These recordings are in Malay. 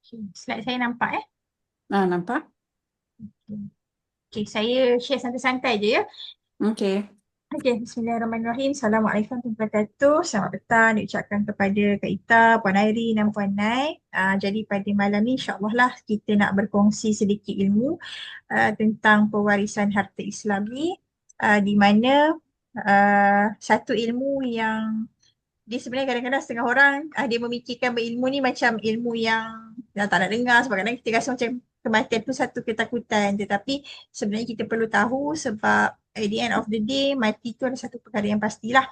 Okay. Slide saya nampak Nampak? Okay, saya share santai-santai je ya. Okey. Okay, Bismillahirrahmanirrahim. Assalamualaikum warahmatullahi wabarakatuh. Selamat petang diucapkan kepada Kak Ita, Puan Airi dan Puan Nai. Jadi pada malam ni insyaAllah lah kita nak berkongsi sedikit ilmu tentang pewarisan harta Islami, di mana satu ilmu yang dia sebenarnya kadang-kadang setengah orang dia memikirkan berilmu ni macam ilmu yang tak nak dengar, sebab kadang kita rasa macam kematian tu satu ketakutan, tetapi sebenarnya kita perlu tahu sebab at the end of the day mati tu adalah satu perkara yang pastilah.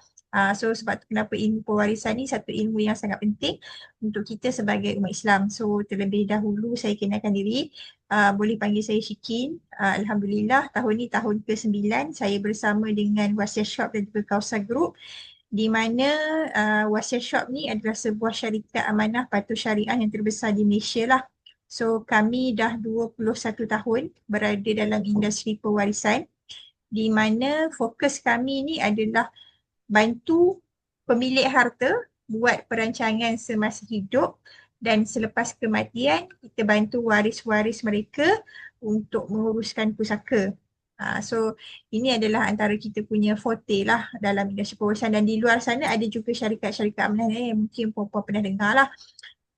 So sebab tu kenapa ilmu pewarisan ni satu ilmu yang sangat penting untuk kita sebagai umat Islam. So terlebih dahulu saya kenalkan diri. Boleh panggil saya Syikin. Alhamdulillah tahun ni tahun ke-9 saya bersama dengan Wasiat Shop dan juga Kausar Group, di mana Wasiat Shop ni adalah sebuah syarikat amanah patuh syariah yang terbesar di Malaysia lah. So kami dah 21 tahun berada dalam industri pewarisan, di mana fokus kami ni adalah bantu pemilik harta buat perancangan semasa hidup, dan selepas kematian kita bantu waris-waris mereka untuk menguruskan pusaka. So ini adalah antara kita punya forte lah dalam industri pewarisan, dan di luar sana ada juga syarikat-syarikat amanah lain yang mungkin puan-puan pernah dengar lah.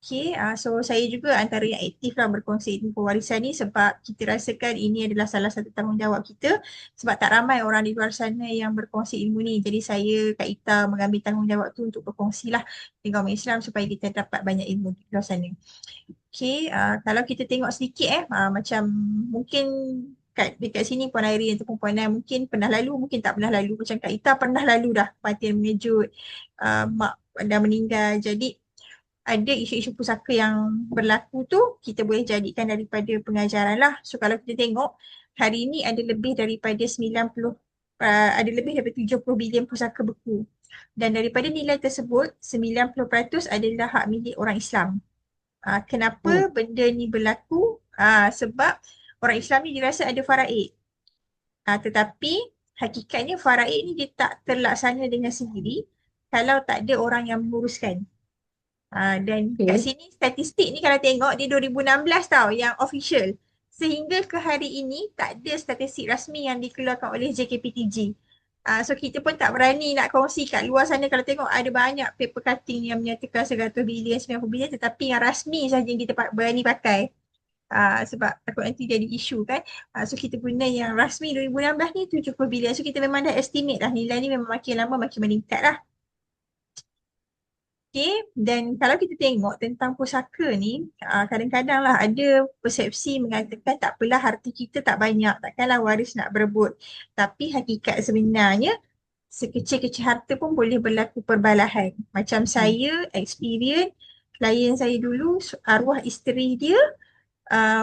Okay, so saya juga antara yang aktif lah berkongsi ilmu pewarisan ni, sebab kita rasakan ini adalah salah satu tanggungjawab kita, sebab tak ramai orang di luar sana yang berkongsi ilmu ni. Jadi saya, Kak Ita, mengambil tanggungjawab tu untuk berkongsi lah dengan umat Islam supaya kita dapat banyak ilmu di luar sana. Okay, kalau kita tengok sedikit macam mungkin dekat sini Puan Airi ataupun Puan Nai mungkin pernah lalu, mungkin tak pernah lalu. Macam Kak Ita pernah lalu dah kematian mengejut, mak dah meninggal. Jadi ada isu-isu pusaka yang berlaku tu kita boleh jadikan daripada pengajaran lah. So kalau kita tengok hari ini ada lebih daripada 90 ada lebih daripada 70 bilion pusaka beku, dan daripada nilai tersebut 90% adalah hak milik orang Islam. Kenapa Oh. benda ni berlaku? Sebab orang Islam ni dirasa ada faraid, tetapi hakikatnya faraid ni dia tak terlaksana dengan sendiri kalau tak ada orang yang menguruskan. Dan kat Okey. sini statistik ni kalau tengok dia 2016 tau yang official. Sehingga ke hari ini tak ada statistik rasmi yang dikeluarkan oleh JKPTG. So kita pun tak berani nak kongsi kat luar sana. Kalau tengok ada banyak paper cutting yang menyatakan 100 bilion, 90 bilion, tetapi yang rasmi saja yang kita berani pakai. Sebab takut nanti jadi isu kan. So kita guna yang rasmi 2016 ni 70 bilion. So kita memang dah estimate lah nilai ni memang makin lama makin meningkat lah. Okay, dan kalau kita tengok tentang pusaka ni, kadang-kadang lah ada persepsi mengatakan tak apalah harta kita tak banyak, takkanlah waris nak berebut. Tapi hakikat sebenarnya, sekecil-kecil harta pun boleh berlaku perbalahan. Macam saya, experience, klien saya dulu, arwah isteri dia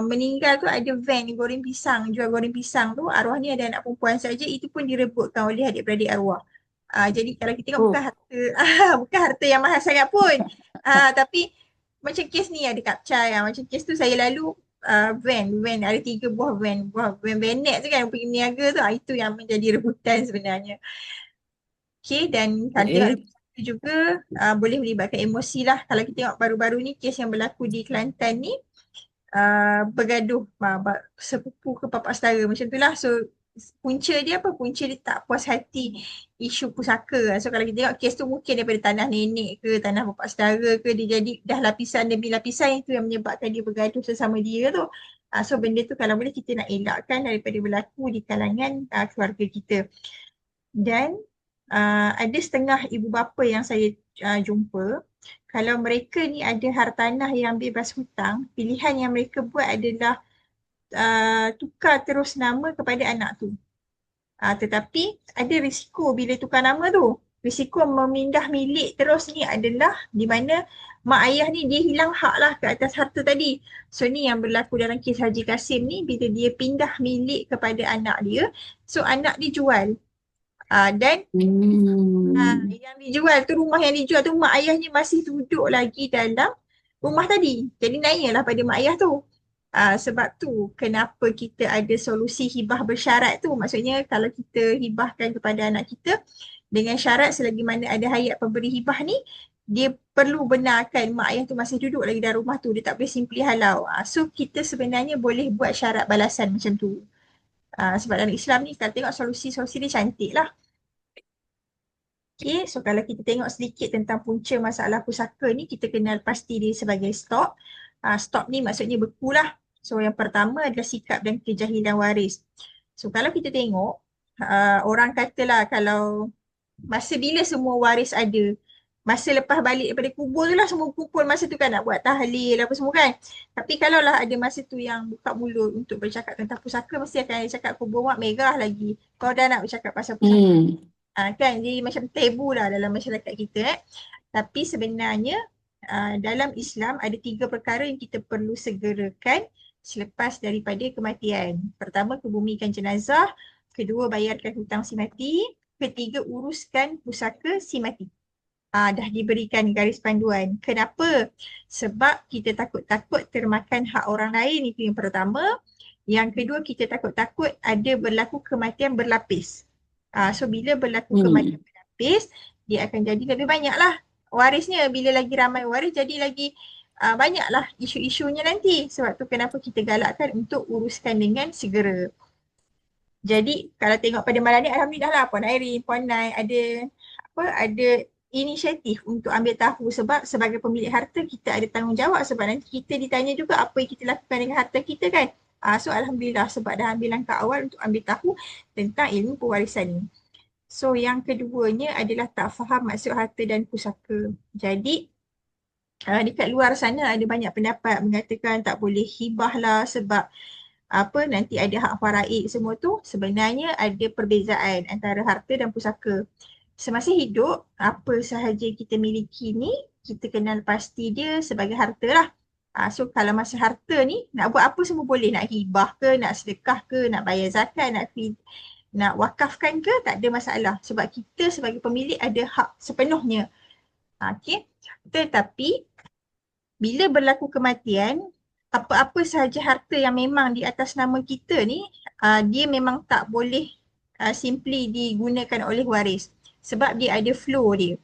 meninggal tu ada van goreng pisang, jual goreng pisang tu, arwah ni ada anak perempuan saja, itu pun direbutkan oleh adik-beradik arwah. Jadi kalau kita tengok bukan Oh. harta bukan harta yang mahal sangat pun. Tapi macam kes ni ada kapcai, macam kes tu saya lalu van ada 3 buah van vanet tu kan pergi niaga tu, itu yang menjadi rebutan sebenarnya. Okay, dan kalau tengok Okey. itu juga boleh melibatkan emosi lah. Kalau kita tengok baru-baru ni kes yang berlaku di Kelantan ni, bergaduh sepupu ke bapa saudara macam tu lah. So punca dia apa? Punca dia tak puas hati isu pusaka. So kalau kita tengok kes tu mungkin daripada tanah nenek ke tanah bapa saudara ke, dia jadi dah lapisan demi lapisan, itu yang menyebabkan dia bergaduh sesama dia tu. So benda tu kalau boleh kita nak elakkan daripada berlaku di kalangan keluarga kita. Dan ada setengah ibu bapa yang saya jumpa, kalau mereka ni ada hartanah yang bebas hutang, pilihan yang mereka buat adalah tukar terus nama kepada anak tu. Tetapi ada risiko bila tukar nama tu. Risiko memindah milik terus ni adalah di mana mak ayah ni dia hilang hak lah ke atas harta tadi. So ni yang berlaku dalam kes Haji Kasim ni, bila dia pindah milik kepada anak dia, so anak dia jual. Dan Hmm. yang dijual tu, rumah yang dijual tu, mak ayahnya masih duduk lagi dalam rumah tadi. Jadi naiklah pada mak ayah tu. Sebab tu kenapa kita ada solusi hibah bersyarat tu. Maksudnya kalau kita hibahkan kepada anak kita dengan syarat selagi mana ada hayat pemberi hibah ni, dia perlu benarkan mak ayah tu masih duduk lagi dalam rumah tu, dia tak boleh simply halau. So kita sebenarnya boleh buat syarat balasan macam tu. Sebab dalam Islam ni kalau tengok solusi-solusi dia cantik lah. Okay, so kalau kita tengok sedikit tentang punca masalah pusaka ni, kita kenal pasti dia sebagai stok. Stok ni maksudnya beku lah. So yang pertama adalah sikap dan kejahilan waris. So kalau kita tengok, orang katalah kalau masa bila semua waris ada, masa lepas balik daripada kubur tu lah semua kumpul masa tu kan nak buat tahlil apa semua kan. Tapi kalau lah ada masa tu yang buka mulut untuk bercakap tentang pusaka, mesti akan cakap kubur mak merah lagi. Kau dah nak bercakap pasal pusaka. Kan jadi macam tabu lah dalam masyarakat kita. Tapi sebenarnya dalam Islam ada 3 perkara yang kita perlu segerakan selepas daripada kematian. Pertama, kebumikan jenazah. Kedua, bayarkan hutang si mati. Ketiga, uruskan pusaka si mati. Dah diberikan garis panduan. Kenapa? Sebab kita takut-takut termakan hak orang lain, itu yang pertama. Yang kedua, kita takut-takut ada berlaku kematian berlapis. So bila berlaku kematian berlapis, dia akan jadi lebih banyak lah warisnya. Bila lagi ramai waris, jadi lagi banyaklah isu-isunya nanti. Sebab tu kenapa kita galakkan untuk uruskan dengan segera. Jadi kalau tengok pada malam ni, alhamdulillah lah Puan Airin, Puan Nai ada inisiatif untuk ambil tahu, sebab sebagai pemilik harta kita ada tanggungjawab, sebab nanti kita ditanya juga apa yang kita lakukan dengan harta kita kan. So alhamdulillah sebab dah ambil langkah awal untuk ambil tahu tentang ilmu pewarisan ni. So yang keduanya adalah tak faham maksud harta dan pusaka. Jadi dekat luar sana ada banyak pendapat mengatakan tak boleh hibah lah sebab nanti ada hak faraid semua tu. Sebenarnya ada perbezaan antara harta dan pusaka. Semasa hidup, apa sahaja kita miliki ni, kita kenal pasti dia sebagai harta lah. So kalau masa harta ni, nak buat apa semua boleh. Nak hibah ke, nak sedekah ke, nak bayar zakat, nak wakafkan ke, tak ada masalah. Sebab kita sebagai pemilik ada hak sepenuhnya. Okay. Tetapi, bila berlaku kematian, apa-apa sahaja harta yang memang di atas nama kita ni, dia memang tak boleh simply digunakan oleh waris. Sebab dia ada flow dia.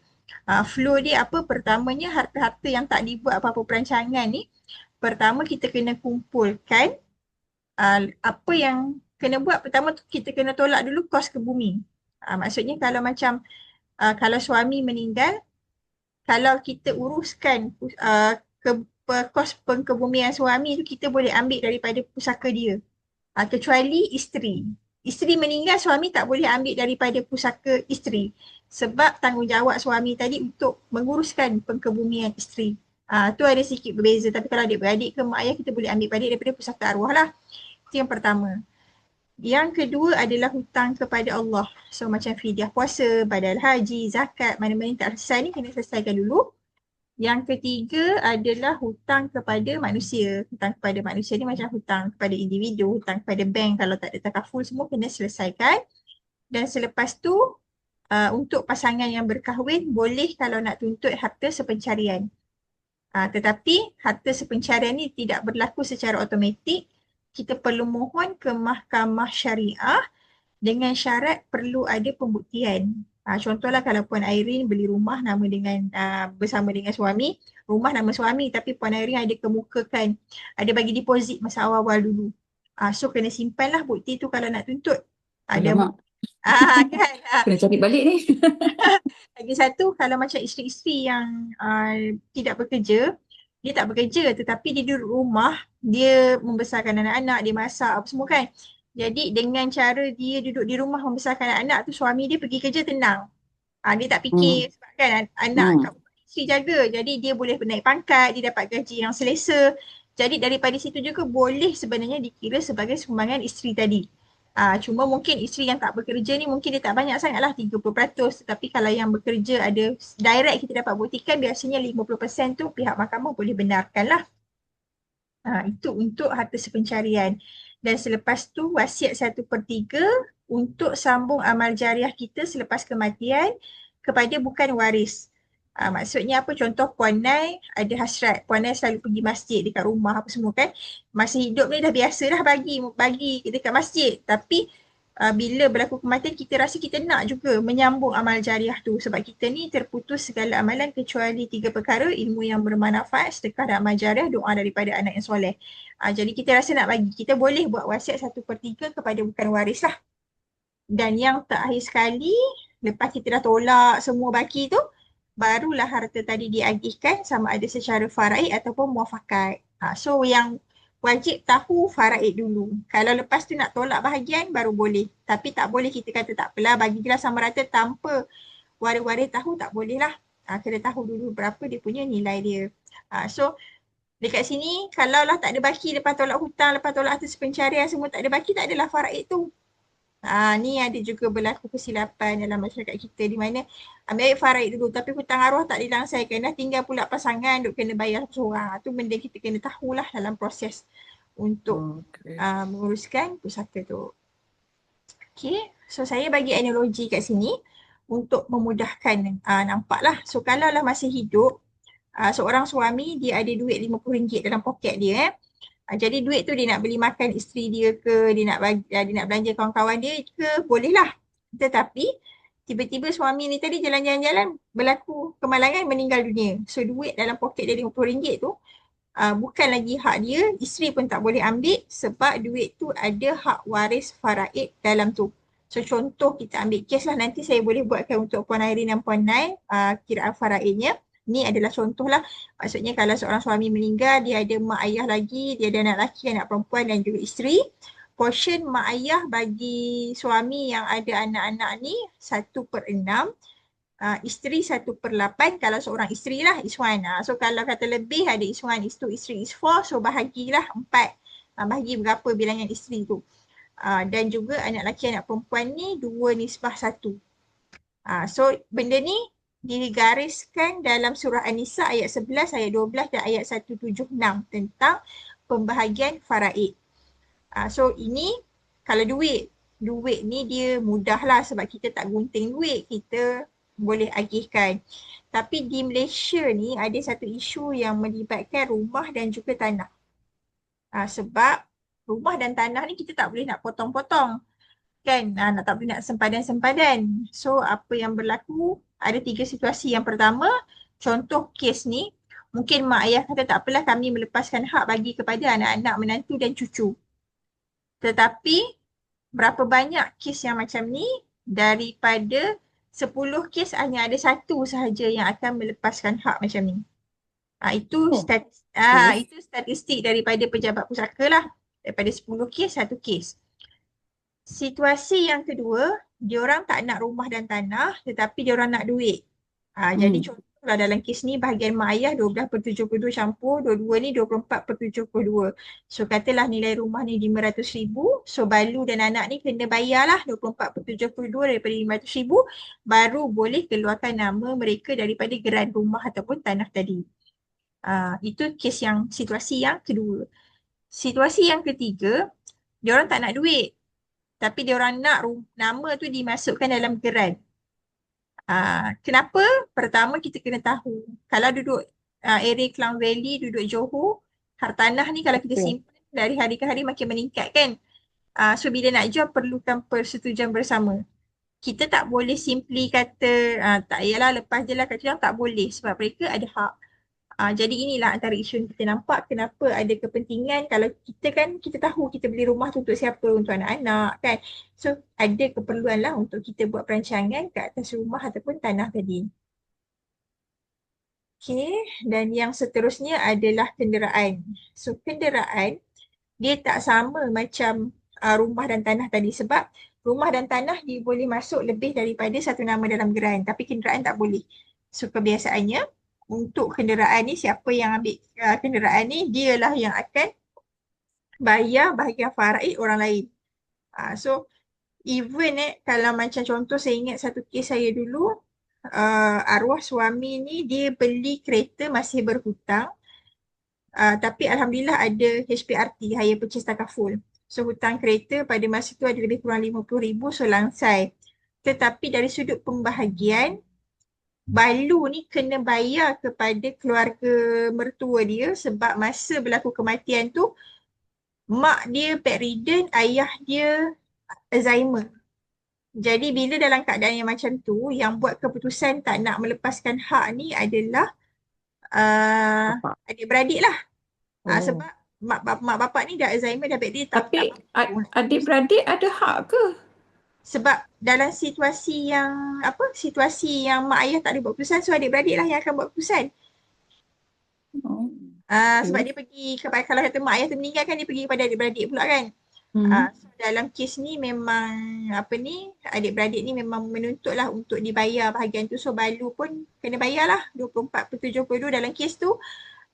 Flow dia apa? Pertamanya harta-harta yang tak dibuat apa-apa perancangan ni, pertama kita kena kumpulkan apa yang kena buat. Pertama tu kita kena tolak dulu kos ke bumi. Maksudnya kalau macam kalau suami meninggal, kalau kita uruskan kos pengkebumian suami tu, kita boleh ambil daripada pusaka dia. Kecuali isteri. Isteri meninggal, suami tak boleh ambil daripada pusaka isteri. Sebab tanggungjawab suami tadi untuk menguruskan pengkebumian isteri. Tu ada sikit berbeza. Tapi kalau adik-beradik ke mak ayah, kita boleh ambil balik daripada pusaka arwah lah. Itu yang pertama. Yang kedua adalah hutang kepada Allah. So macam fidyah puasa, badal haji, zakat, mana-mana yang tak selesai ni kena selesaikan dulu. Yang ketiga adalah hutang kepada manusia. Hutang kepada manusia ni macam hutang kepada individu, hutang kepada bank, kalau tak ada takaful semua kena selesaikan. Dan selepas tu untuk pasangan yang berkahwin boleh kalau nak tuntut harta sepencarian. Tetapi harta sepencarian ni tidak berlaku secara automatik. Kita perlu mohon ke mahkamah syariah dengan syarat perlu ada pembuktian. Contohlah kalau Puan Airin beli rumah nama dengan bersama dengan suami, rumah nama suami tapi Puan Airin ada kemukakan, ada bagi deposit masa awal-awal dulu. So kena simpanlah bukti tu kalau nak tuntut. Alamak, Kan? kena cari balik ni. Lagi satu, kalau macam isteri-isteri yang tidak bekerja, dia tak bekerja tetapi dia duduk rumah, dia membesarkan anak-anak, dia masak apa semua kan. Jadi dengan cara dia duduk di rumah membesarkan anak-anak tu, suami dia pergi kerja tenang. Dia tak fikir sebab kan anak kat rumah isteri jaga. Jadi dia boleh naik pangkat, dia dapat gaji yang selesa. Jadi daripada situ juga boleh sebenarnya dikira sebagai sumbangan isteri tadi. Cuma mungkin isteri yang tak bekerja ni mungkin dia tak banyak sangat lah 30%. Tetapi kalau yang bekerja ada direct kita dapat buktikan, biasanya 50% tu pihak mahkamah boleh benarkan lah. Itu untuk harta sepencarian. Dan selepas tu wasiat 1/3 untuk sambung amal jariah kita selepas kematian kepada bukan waris. Maksudnya apa? Contoh Puan Nai ada hasrat. Puan Nai selalu pergi masjid dekat rumah apa semua kan. Masa hidup ni dah biasa dah bagi dekat masjid. Tapi bila berlaku kematian kita rasa kita nak juga menyambung amal jariah tu sebab kita ni terputus segala amalan kecuali 3 perkara, ilmu yang bermanfaat, sedekah dan amal jariah, doa daripada anak yang soleh. Jadi kita rasa nak bagi, kita boleh buat wasiat 1/3 kepada bukan waris lah. Dan yang terakhir sekali, lepas kita dah tolak semua baki tu, barulah harta tadi diagihkan sama ada secara faraid ataupun muafakat. So yang wajib tahu faraid dulu. Kalau lepas tu nak tolak bahagian baru boleh. Tapi tak boleh kita kata tak apalah bagi je lah sama rata tanpa waris-waris tahu, tak boleh lah. Kena tahu dulu berapa dia punya nilai dia. So dekat sini kalau lah tak ada baki lepas tolak hutang, lepas tolak harta pencarian semua tak ada baki, tak adalah faraid tu. Ni ada juga berlaku kesilapan dalam masyarakat kita di mana ambil faraid dulu tapi hutang arwah tak dilangsaikan, dah tinggal pula pasangan duk kena bayar seorang. Tu benda kita kena tahulah dalam proses untuk menguruskan pusaka tu. Okay, so saya bagi analogi kat sini untuk memudahkan nampaklah. So kalau lah masih hidup, seorang suami dia ada duit RM50 dalam poket dia jadi duit tu dia nak beli makan isteri dia ke, dia nak bagi, dia nak belanja kawan-kawan dia ke, bolehlah. Tetapi tiba-tiba suami ni tadi jalan-jalan berlaku kemalangan meninggal dunia. So duit dalam poket dia RM50 tu bukan lagi hak dia, isteri pun tak boleh ambil sebab duit tu ada hak waris faraid dalam tu. So contoh kita ambil kes lah, nanti saya boleh buatkan untuk Puan Airin dan Puan Nai kiraan faraidnya. Ni adalah contoh lah. Maksudnya kalau seorang suami meninggal, dia ada mak ayah lagi, dia ada anak lelaki, anak perempuan dan juga isteri. Portion mak ayah bagi suami yang ada anak-anak ni 1/6. Isteri 1/8 kalau seorang isteri lah, is one. So kalau kata lebih ada is one, is two, isteri is four, so bahagilah 4. Bahagi berapa bilangan isteri tu. Dan juga anak lelaki, anak perempuan ni 2:1. So benda ni digariskan dalam surah An-Nisa ayat 11, ayat 12 dan ayat 176 tentang pembahagian faraid. So ini kalau duit ni dia mudah lah sebab kita tak gunting duit, kita boleh agihkan. Tapi di Malaysia ni ada satu isu yang melibatkan rumah dan juga tanah. Sebab rumah dan tanah ni kita tak boleh nak potong-potong. Kan, tak boleh nak sempadan-sempadan. So apa yang berlaku, ada 3 situasi. Yang pertama, contoh kes ni, mungkin mak ayah kata tak apalah kami melepaskan hak bagi kepada anak-anak, menantu dan cucu. Tetapi berapa banyak kes yang macam ni, daripada 10 kes hanya ada 1 sahaja yang akan melepaskan hak macam ni. Itu statistik daripada pejabat pusaka lah. Daripada 10 kes, 1 kes. Situasi yang kedua, diorang tak nak rumah dan tanah tetapi diorang nak duit. Jadi contohlah dalam kes ni bahagian mak ayah 12/72 campur, dua-dua ni 24/72. So katalah nilai rumah ni RM500,000, so balu dan anak ni kena bayarlah 24/72 daripada RM500,000 baru boleh keluarkan nama mereka daripada geran rumah ataupun tanah tadi. Itu kes yang situasi yang kedua. Situasi yang ketiga, diorang tak nak duit. Tapi diorang nak nama tu dimasukkan dalam geran. Kenapa? Pertama kita kena tahu. Kalau duduk area Klang Valley, duduk Johor, hartanah ni kalau kita simpan dari hari ke hari makin meningkat kan. So bila nak jual perlukan persetujuan bersama. Kita tak boleh simply kata tak yalah lepas je lah kat situ, tak boleh sebab mereka ada hak. Jadi inilah antara isu yang kita nampak kenapa ada kepentingan kalau kita kan kita tahu kita beli rumah tu untuk siapa, untuk anak-anak kan. So ada keperluan lah untuk kita buat perancangan ke atas rumah ataupun tanah tadi. Okay, dan yang seterusnya adalah kenderaan. So kenderaan dia tak sama macam rumah dan tanah tadi sebab rumah dan tanah dia boleh masuk lebih daripada satu nama dalam geran tapi kenderaan tak boleh. So kebiasaannya untuk kenderaan ni siapa yang ambil kenderaan ni dialah yang akan bayar bahagian faraid orang lain. So even kalau macam contoh saya ingat satu kes saya dulu arwah suami ni dia beli kereta masih berhutang tapi alhamdulillah ada HPRT, Hire Purchase Takaful. So hutang kereta pada masa tu ada lebih kurang RM50,000 so langsai. Tetapi dari sudut pembahagian balu ni kena bayar kepada keluarga mertua dia sebab masa berlaku kematian tu mak dia bedridden, ayah dia Alzheimer. Jadi bila dalam keadaan yang macam tu, yang buat keputusan tak nak melepaskan hak ni adalah Apa? adik-beradik lah. Oh. Sebab mak bapak ni dah Alzheimer, dah dia tak Tapi mampu nak terus. adik-beradik ada hak ke? Sebab dalam situasi yang mak ayah tak boleh buat keputusan, so adik-beradik lah yang akan buat keputusan. Oh, Sebab okey. dia pergi kepada, kalau kata mak ayah tu meninggal kan, dia pergi kepada adik-beradik pula kan. Hmm. So dalam kes ni memang adik-beradik ni memang menuntut lah untuk dibayar bahagian tu. So balu pun kena bayar lah 24/72 dalam kes tu.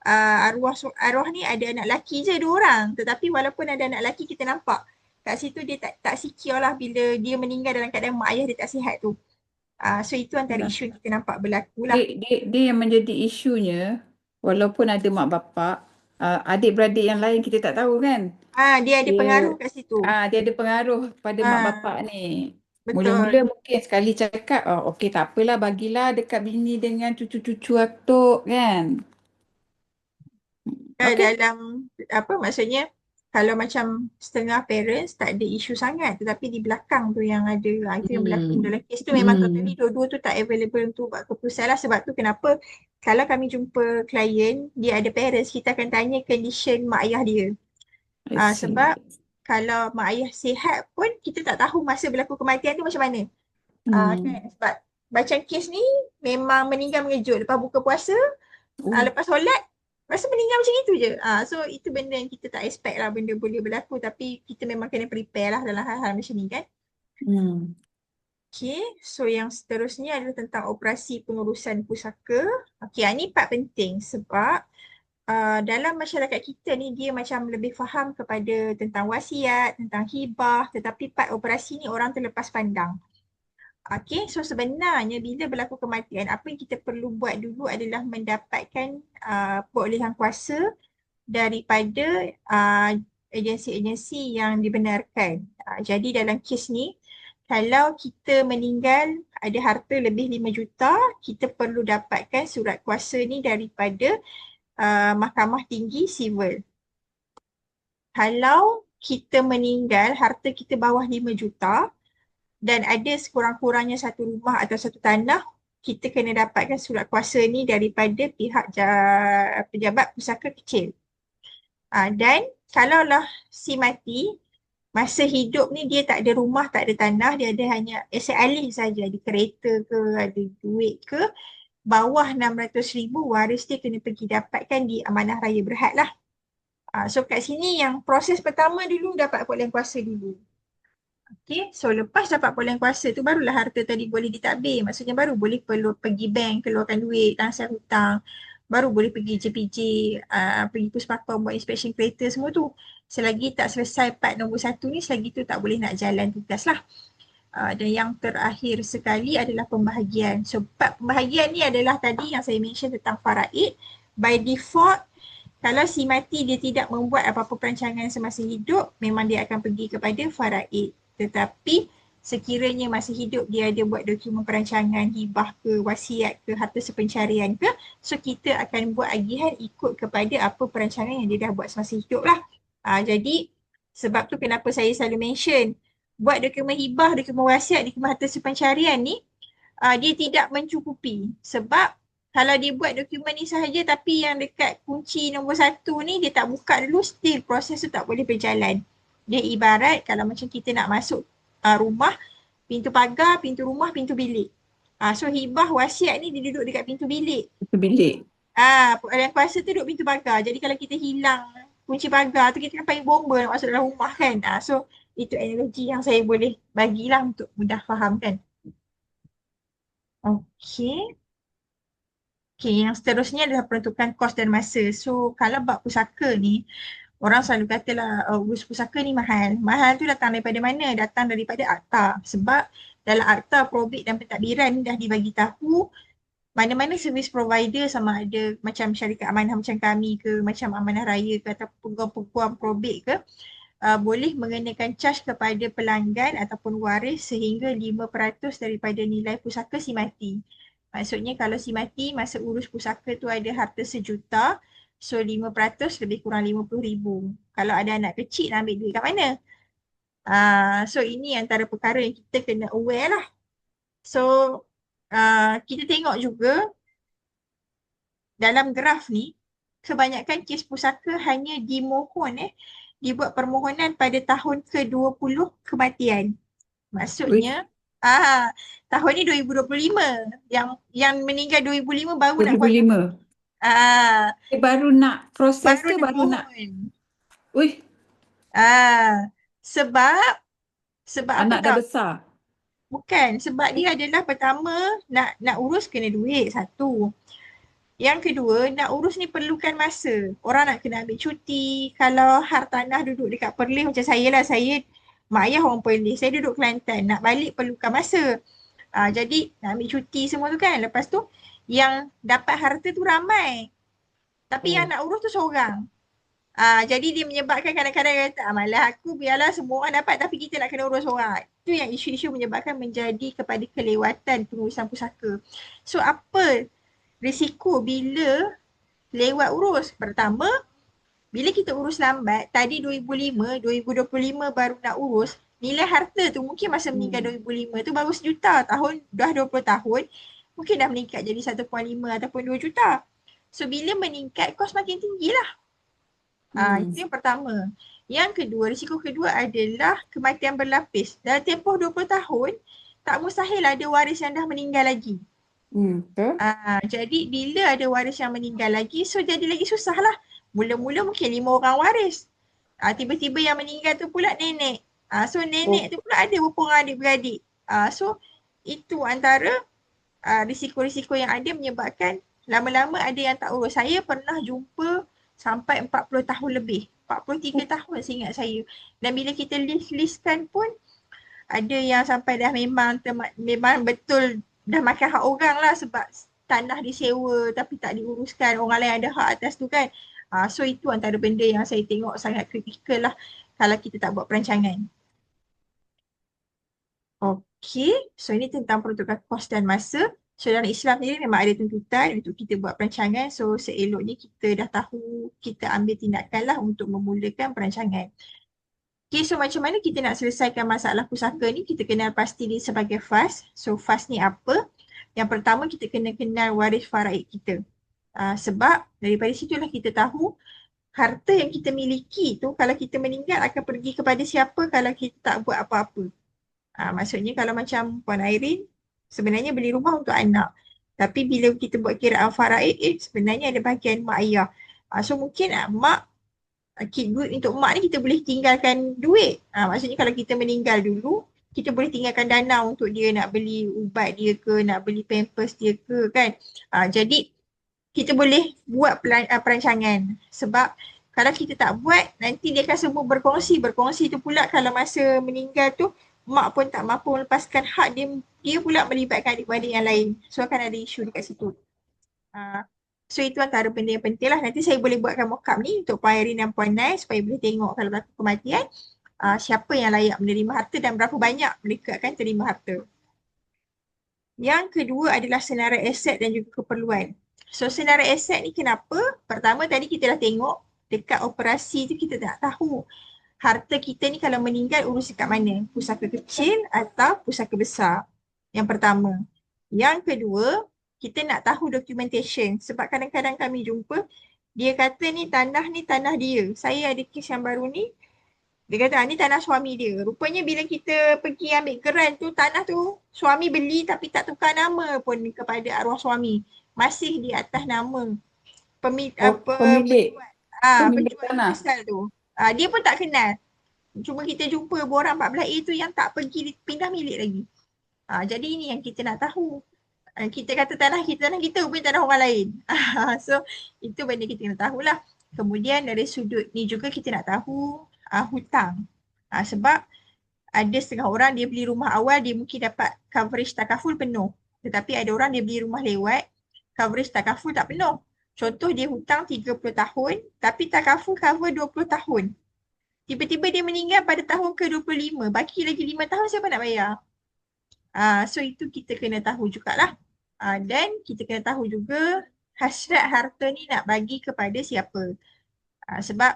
Arwah ni ada anak lelaki je 2 orang. Tetapi walaupun ada anak lelaki, kita nampak kat situ dia tak secure lah bila dia meninggal dalam keadaan mak ayah dia tak sihat tu. So itu antara Yalah. isu yang kita nampak berlaku lah. Dia yang menjadi isunya, walaupun ada mak bapak, adik-beradik yang lain kita tak tahu kan? Dia ada Dia pengaruh kat situ. dia ada pengaruh pada mak bapak Ah, ni. Mula-mula betul. mungkin sekali cakap, oh, okey tak apalah, bagilah dekat bini dengan cucu-cucu atuk kan. Okey. Dalam maksudnya kalau macam setengah parents tak ada isu sangat, tetapi di belakang tu yang ada, itu yang berlaku Hmm. dalam kes tu. Memang totally Hmm. dua-dua tu tak available untuk buat keputusan lah. Sebab tu kenapa kalau kami jumpa klien dia ada parents, kita akan tanya condition mak ayah dia. I Sebab see. kalau mak ayah sihat pun kita tak tahu masa berlaku kematian tu macam mana. Kan, Hmm. sebab macam kes ni memang meninggal mengejut lepas buka puasa. Oh. Lepas solat rasa meninggal macam itu je. So itu benda yang kita tak expect lah benda boleh berlaku, tapi kita memang kena prepare lah dalam hal-hal macam ni kan. Hmm. Okay, so yang seterusnya adalah tentang operasi pengurusan pusaka. Okay, ini part penting sebab dalam masyarakat kita ni dia macam lebih faham kepada tentang wasiat, tentang hibah, tetapi part operasi ni orang terlepas pandang. Okay, so sebenarnya bila berlaku kematian, apa yang kita perlu buat dulu adalah mendapatkan perolehan kuasa daripada agensi-agensi yang dibenarkan. Jadi dalam kes ni, kalau kita meninggal ada harta lebih 5 juta, kita perlu dapatkan surat kuasa ni daripada Mahkamah Tinggi Sivil. Kalau kita meninggal harta kita bawah 5 juta dan ada sekurang-kurangnya satu rumah atau satu tanah, kita kena dapatkan surat kuasa ni daripada pihak pejabat pusaka kecil. Dan kalaulah si mati, masa hidup ni dia tak ada rumah, tak ada tanah, dia ada hanya aset alih saja, ada kereta ke, ada duit ke, bawah 600,000 waris dia kena pergi dapatkan di Amanah Raya Berhad lah. So kat sini yang proses pertama dulu dapat perolehan kuasa dulu. Okay, so lepas dapat perolehan kuasa tu barulah harta tadi boleh ditadbir. Maksudnya baru boleh perlu pergi bank, keluarkan duit, transfer hutang. Baru boleh pergi JPJ, pergi Puspakom buat inspection kereta semua tu. Selagi tak selesai part nombor 1 ni, selagi tu tak boleh nak jalan tugas lah. Dan yang terakhir sekali adalah pembahagian. So part pembahagian ni adalah tadi yang saya mention tentang faraid. By default, kalau si mati dia tidak membuat apa-apa perancangan semasa hidup, memang dia akan pergi kepada faraid. Tetapi sekiranya masa hidup dia ada buat dokumen perancangan, hibah ke, wasiat ke, harta sepencarian ke, so kita akan buat agihan ikut kepada apa perancangan yang dia dah buat semasa hidup lah. Jadi sebab tu kenapa saya selalu mention, buat dokumen hibah, dokumen wasiat, dokumen harta sepencarian ni, dia tidak mencukupi. Sebab kalau dia buat dokumen ni sahaja tapi yang dekat kunci nombor 1 ni dia tak buka dulu, still proses tu tak boleh berjalan. Dia ibarat kalau macam kita nak masuk rumah, pintu pagar, pintu rumah, pintu bilik. So hibah wasiat ni dia duduk dekat pintu bilik. Itu bilik. Yang kuasa tu duduk pintu pagar. Jadi kalau kita hilang kunci pagar tu kita kan paling bomba nak masuk dalam rumah kan. So itu analogi yang saya boleh bagilah untuk mudah faham kan. Okey. Okay, yang seterusnya adalah peruntukan kos dan masa. So, kalau bab pusaka ni, orang selalu katalah urus pusaka ni mahal. Mahal tu datang daripada mana? Datang daripada akta. Sebab dalam akta probit dan pentadbiran ni dah dibagi tahu mana-mana servis provider sama ada macam syarikat amanah macam kami ke, macam Amanah Raya ke atau peguam-peguam probit ke, boleh mengenakan caj kepada pelanggan ataupun waris sehingga 5% daripada nilai pusaka si mati. Maksudnya kalau si mati masa urus pusaka tu ada harta 1 juta, so 5% lebih kurang 50,000. Kalau ada anak kecil nak ambil duit kat mana? So ini antara perkara yang kita kena aware lah. So kita tengok juga dalam graf ni, kebanyakan kes pusaka hanya dibuat permohonan pada tahun ke-20 kematian. Wih, Maksudnya, tahun ni 2025. Yang meninggal 2005 baru nak buat. 2005. Ah, Baru nak proses baru ke nak baru nak? mohon. Wih, Ah, sebab apa anak dah tau? besar. Bukan, sebab dia adalah pertama nak urus kena duit satu. Yang kedua, nak urus ni perlukan masa. Orang nak kena ambil cuti. Kalau hartanah duduk dekat Perlis macam saya lah. Saya, mak ayah orang Perlis. Saya duduk Kelantan. Nak balik perlukan masa. Jadi nak ambil cuti semua tu kan. Lepas tu yang dapat harta tu ramai. Tapi yang Oh. nak urus tu seorang. Jadi dia menyebabkan kadang-kadang dia kata, malah aku biarlah semua orang dapat tapi kita nak kena urus orang. Itu yang isu-isu menyebabkan menjadi kepada kelewatan pengurusan pusaka. So apa risiko bila lewat urus? Pertama, bila kita urus lambat, tadi 2005, 2025 baru nak urus, nilai harta tu mungkin masa meninggal Hmm. 2005 tu baru 1 juta. Tahun dah 20 tahun, mungkin dah meningkat jadi 1.5 ataupun 2 juta. So bila meningkat, kos makin tinggi lah. Hmm. Itu yang pertama. Yang kedua, risiko kedua adalah kematian berlapis. Dalam tempoh 20 tahun, tak mustahil ada waris yang dah meninggal lagi. Betul. Jadi bila ada waris yang meninggal lagi, so jadi lagi susah lah. Mula-mula mungkin 5 orang waris. Tiba-tiba yang meninggal tu pula nenek. So nenek Oh. tu pula ada berapa orang adik-beradik. So itu antara risiko-risiko yang ada menyebabkan lama-lama ada yang tak urus. Saya pernah jumpa sampai 40 tahun lebih. 43 tahun seingat saya. Dan bila kita list-listkan pun ada yang sampai dah memang betul dah makan hak orang lah sebab tanah disewa tapi tak diuruskan. Orang lain ada hak atas tu kan. So itu antara benda yang saya tengok sangat kritikal lah kalau kita tak buat perancangan. Okey, so ini tentang peruntukan kos dan masa. So dalam Islam ni memang ada tuntutan untuk kita buat perancangan. So seeloknya kita dah tahu, kita ambil tindakan lah untuk memulakan perancangan. Okay, so macam mana kita nak selesaikan masalah pusaka ni? Kita kenal pasti dia sebagai FAS. So FAS ni apa? Yang pertama kita kena kenal waris faraid kita. Sebab daripada situlah kita tahu harta yang kita miliki tu kalau kita meninggal akan pergi kepada siapa kalau kita tak buat apa-apa. Maksudnya kalau macam Puan Airin sebenarnya beli rumah untuk anak. Tapi bila kita buat kiraan faraid, sebenarnya ada bahagian mak ayah. So mungkin mak keep duit untuk mak ni kita boleh tinggalkan duit. Maksudnya kalau kita meninggal dulu, kita boleh tinggalkan dana untuk dia nak beli ubat dia ke, nak beli pampers dia ke kan. Jadi kita boleh buat perancangan sebab kalau kita tak buat, nanti dia akan semua berkongsi. Berkongsi tu pula kalau masa meninggal tu, mak pun tak mampu melepaskan hak dia, dia pula melibatkan adik-beradik yang lain. So akan ada isu dekat situ. So itu antara benda yang penting lah. Nanti saya boleh buatkan mock-up ni untuk Puan Airin dan Puan Nai supaya boleh tengok kalau berlaku kematian, siapa yang layak menerima harta dan berapa banyak mereka akan terima harta. Yang kedua adalah senarai aset dan juga keperluan. So senarai aset ni kenapa? Pertama tadi kita dah tengok dekat operasi tu kita tak tahu harta kita ni kalau meninggal urus dekat mana? Pusaka kecil atau pusaka besar? Yang pertama. Yang kedua, kita nak tahu documentation sebab kadang-kadang kami jumpa dia kata ni tanah dia. Saya ada kes yang baru ni, dia kata ni tanah suami dia. Rupanya bila kita pergi ambil geran tu, tanah tu suami beli tapi tak tukar nama pun kepada arwah suami. Masih di atas nama Oh, pemilik penjual tanah. asal tu. Dia pun tak kenal. Cuma kita jumpa borang 14A tu yang tak pergi pindah milik lagi. Jadi ini yang kita nak tahu. Kita kata tanah kita rupanya tanah orang lain. So itu benda kita nak tahulah. Kemudian dari sudut ni juga kita nak tahu hutang. Sebab ada setengah orang dia beli rumah awal dia mungkin dapat coverage takaful penuh. Tetapi ada orang dia beli rumah lewat, coverage takaful tak penuh. Contoh dia hutang 30 tahun tapi takaful cover 20 tahun. Tiba-tiba dia meninggal pada tahun ke-25. Baki lagi 5 tahun siapa nak bayar? So itu kita kena tahu jugalah. Dan kita kena tahu juga hasrat harta ni nak bagi kepada siapa. Sebab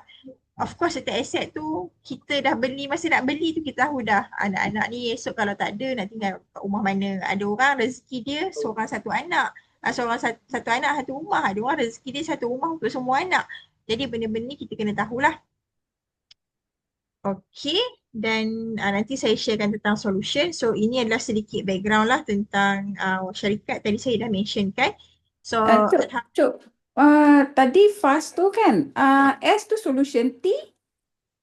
of course setiap aset tu kita dah beli, masa nak beli tu kita tahu dah anak-anak ni esok kalau tak ada nak tinggal kat rumah mana. Ada orang rezeki dia seorang satu anak, seorang satu anak satu rumah. Ada orang rezeki dia satu rumah untuk semua anak. Jadi benda-benda ni kita kena tahulah. Okey, dan nanti saya sharekan tentang solution. So ini adalah sedikit background lah tentang syarikat tadi saya dah mention kan. So Cuk, Cuk. Tadi fast tu kan? S tu solution, T?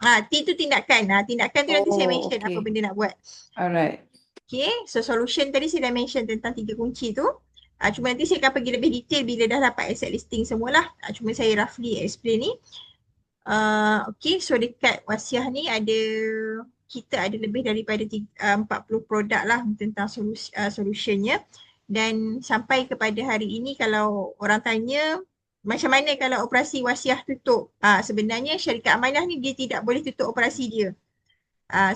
T tu tindakan. Tindakan tu nanti saya Oh, mention apa okay. benda nak buat. Alright. Okay, so solution tadi saya dah mention tentang 3 kunci tu. Cuma nanti saya akan pergi lebih detail bila dah dapat asset listing semualah. Cuma saya roughly explain ni. Okay, so dekat Wasiah ni kita ada lebih daripada 40 produk lah tentang solutionnya. Dan sampai kepada hari ini kalau orang tanya macam mana kalau operasi Wasiah tutup, sebenarnya syarikat amanah ni dia tidak boleh tutup operasi dia.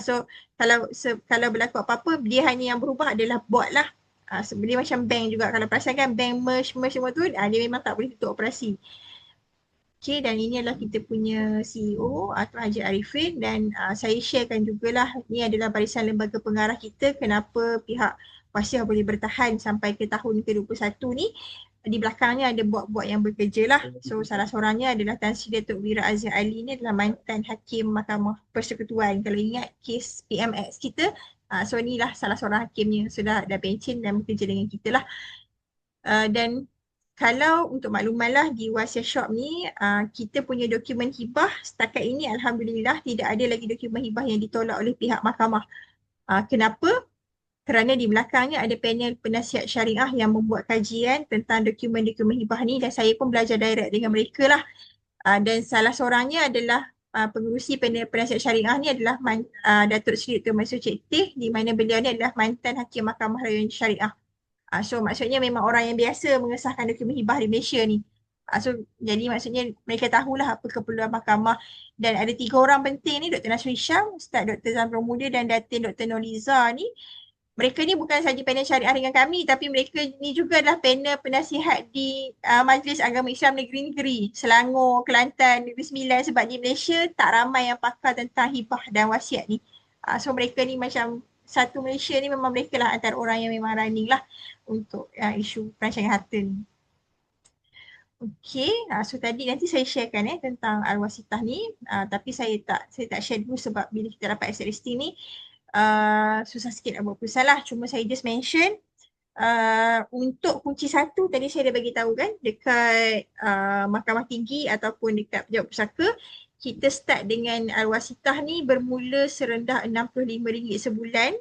So kalau berlaku apa-apa, dia hanya yang berubah adalah bot lah. Dia macam bank juga, kalau perasan kan bank merge semua tu, dia memang tak boleh tutup operasi. Okay, dan ini adalah kita punya CEO Tuan Haji Arifin, dan saya sharekan jugalah, ni adalah barisan lembaga pengarah kita kenapa pihak Wasiah boleh bertahan sampai ke tahun ke-21 ni. Di belakangnya ada bot-bot yang bekerja lah. So salah seorangnya adalah Tan Sri Datuk Wira Azir Ali, ni adalah mantan Hakim Mahkamah Persekutuan. Kalau ingat kes PMX kita, so inilah salah seorang hakimnya, sudah ada pencen dan bekerja dengan kita lah. Dan kalau untuk makluman lah, di Wasiah Shop ni kita punya dokumen hibah setakat ini Alhamdulillah tidak ada lagi dokumen hibah yang ditolak oleh pihak mahkamah. Kenapa? Kerana di belakangnya ada panel penasihat syariah yang membuat kajian tentang dokumen-dokumen hibah ni, dan saya pun belajar direct dengan mereka lah. Dan salah seorangnya adalah pengerusi panel penasihat syariah ni adalah Datuk Seri Dr. Mansur Cik Teh, di mana beliau ni adalah mantan Hakim Mahkamah Rayuan Syariah. So maksudnya memang orang yang biasa mengesahkan dokumen hibah di Malaysia ni. So jadi maksudnya mereka tahulah apa keperluan mahkamah. Dan ada 3 orang penting ni, Dr. Nasri Syam, Ustaz Dr. Zamrul Muda dan Datin Dr. Noliza ni. Mereka ni bukan sahaja panel syariah dengan kami, tapi mereka ni juga adalah panel penasihat di Majlis Agama Islam Negeri-Negeri Selangor, Kelantan, Negeri Sembilan, sebab di Malaysia tak ramai yang pakar tentang hibah dan wasiat ni. So mereka ni macam satu Malaysia ni memang mereka lah antara orang yang memang running lah untuk isu perancangan harta ni. Okay, so tadi nanti saya sharekan tentang Al-Wasitah ni, tapi saya tak share dulu sebab bila kita dapat asset listing ni susah sikit nak buat keputusan lah. Cuma saya just mention untuk kunci 1 tadi saya dah bagi tahu kan, dekat Mahkamah Tinggi ataupun dekat Pejabat Pusaka, kita start dengan Al-Wasitah ni bermula serendah RM65 sebulan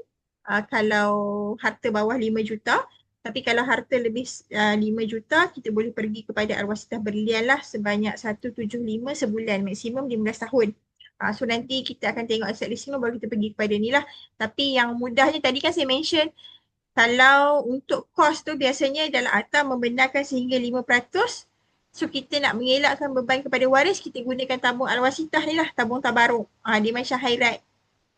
kalau harta bawah 5 juta. Tapi kalau harta lebih 5 juta, kita boleh pergi kepada Al-Wasitah Berlian lah sebanyak 175 sebulan, maksimum 15 tahun. So nanti kita akan tengok asset listing baru kita pergi kepada ni lah. Tapi yang mudahnya tadi kan saya mention, kalau untuk kos tu biasanya dalam akta membenarkan sehingga 5%. So kita nak mengelakkan beban kepada waris, kita gunakan tabung Al-Wasitah ni lah, tabung tabaruk. Dia macam hairat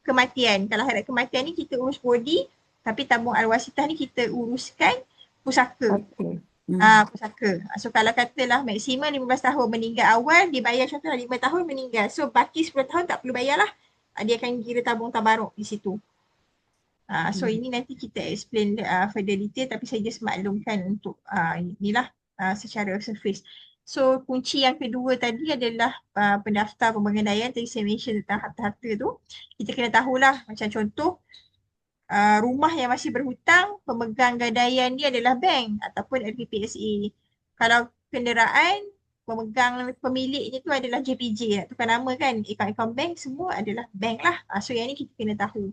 kematian. Kalau hairat kematian ni kita urus body, tapi tabung Al-Wasitah ni kita uruskan pusaka. Okay. Pusaka. So kalau katalah maksimum 15 tahun meninggal awal, dia bayar contohnya 5 tahun meninggal. So baki 10 tahun tak perlu bayar lah. Dia akan kira tabung tabaruk di situ. So ini nanti kita explain further detail, tapi saya just maklumkan untuk inilah secara surface. So kunci yang kedua tadi adalah pendaftar pembagandaian. Tadi saya mention tentang harta-harta tu. Kita kena tahulah macam contoh, rumah yang masih berhutang, pemegang gadaian dia adalah bank ataupun LPPSA. Kalau kenderaan, pemegang pemiliknya tu adalah JPJ, nak tukar nama kan, akaun-akaun bank semua adalah bank lah. So yang ni kita kena tahu.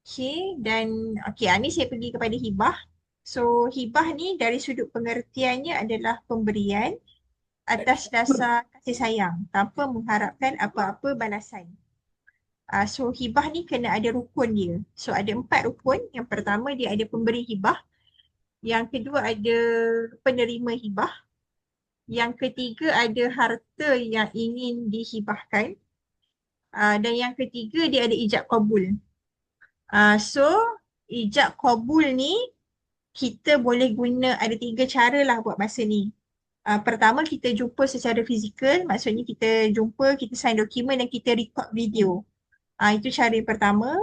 Okay, dan ni saya pergi kepada hibah. So hibah ni dari sudut pengertiannya adalah pemberian atas dasar kasih sayang tanpa mengharapkan apa-apa balasan. So hibah ni kena ada rukun dia. So ada 4 rukun. Yang pertama dia ada pemberi hibah. Yang kedua ada penerima hibah. Yang ketiga ada harta yang ingin dihibahkan. Dan yang ketiga dia ada ijab kabul. So ijab kabul ni kita boleh guna, ada 3 cara lah buat masa ni. Pertama kita jumpa secara fizikal, maksudnya kita jumpa, kita sign dokumen dan kita record video. Itu cara yang pertama.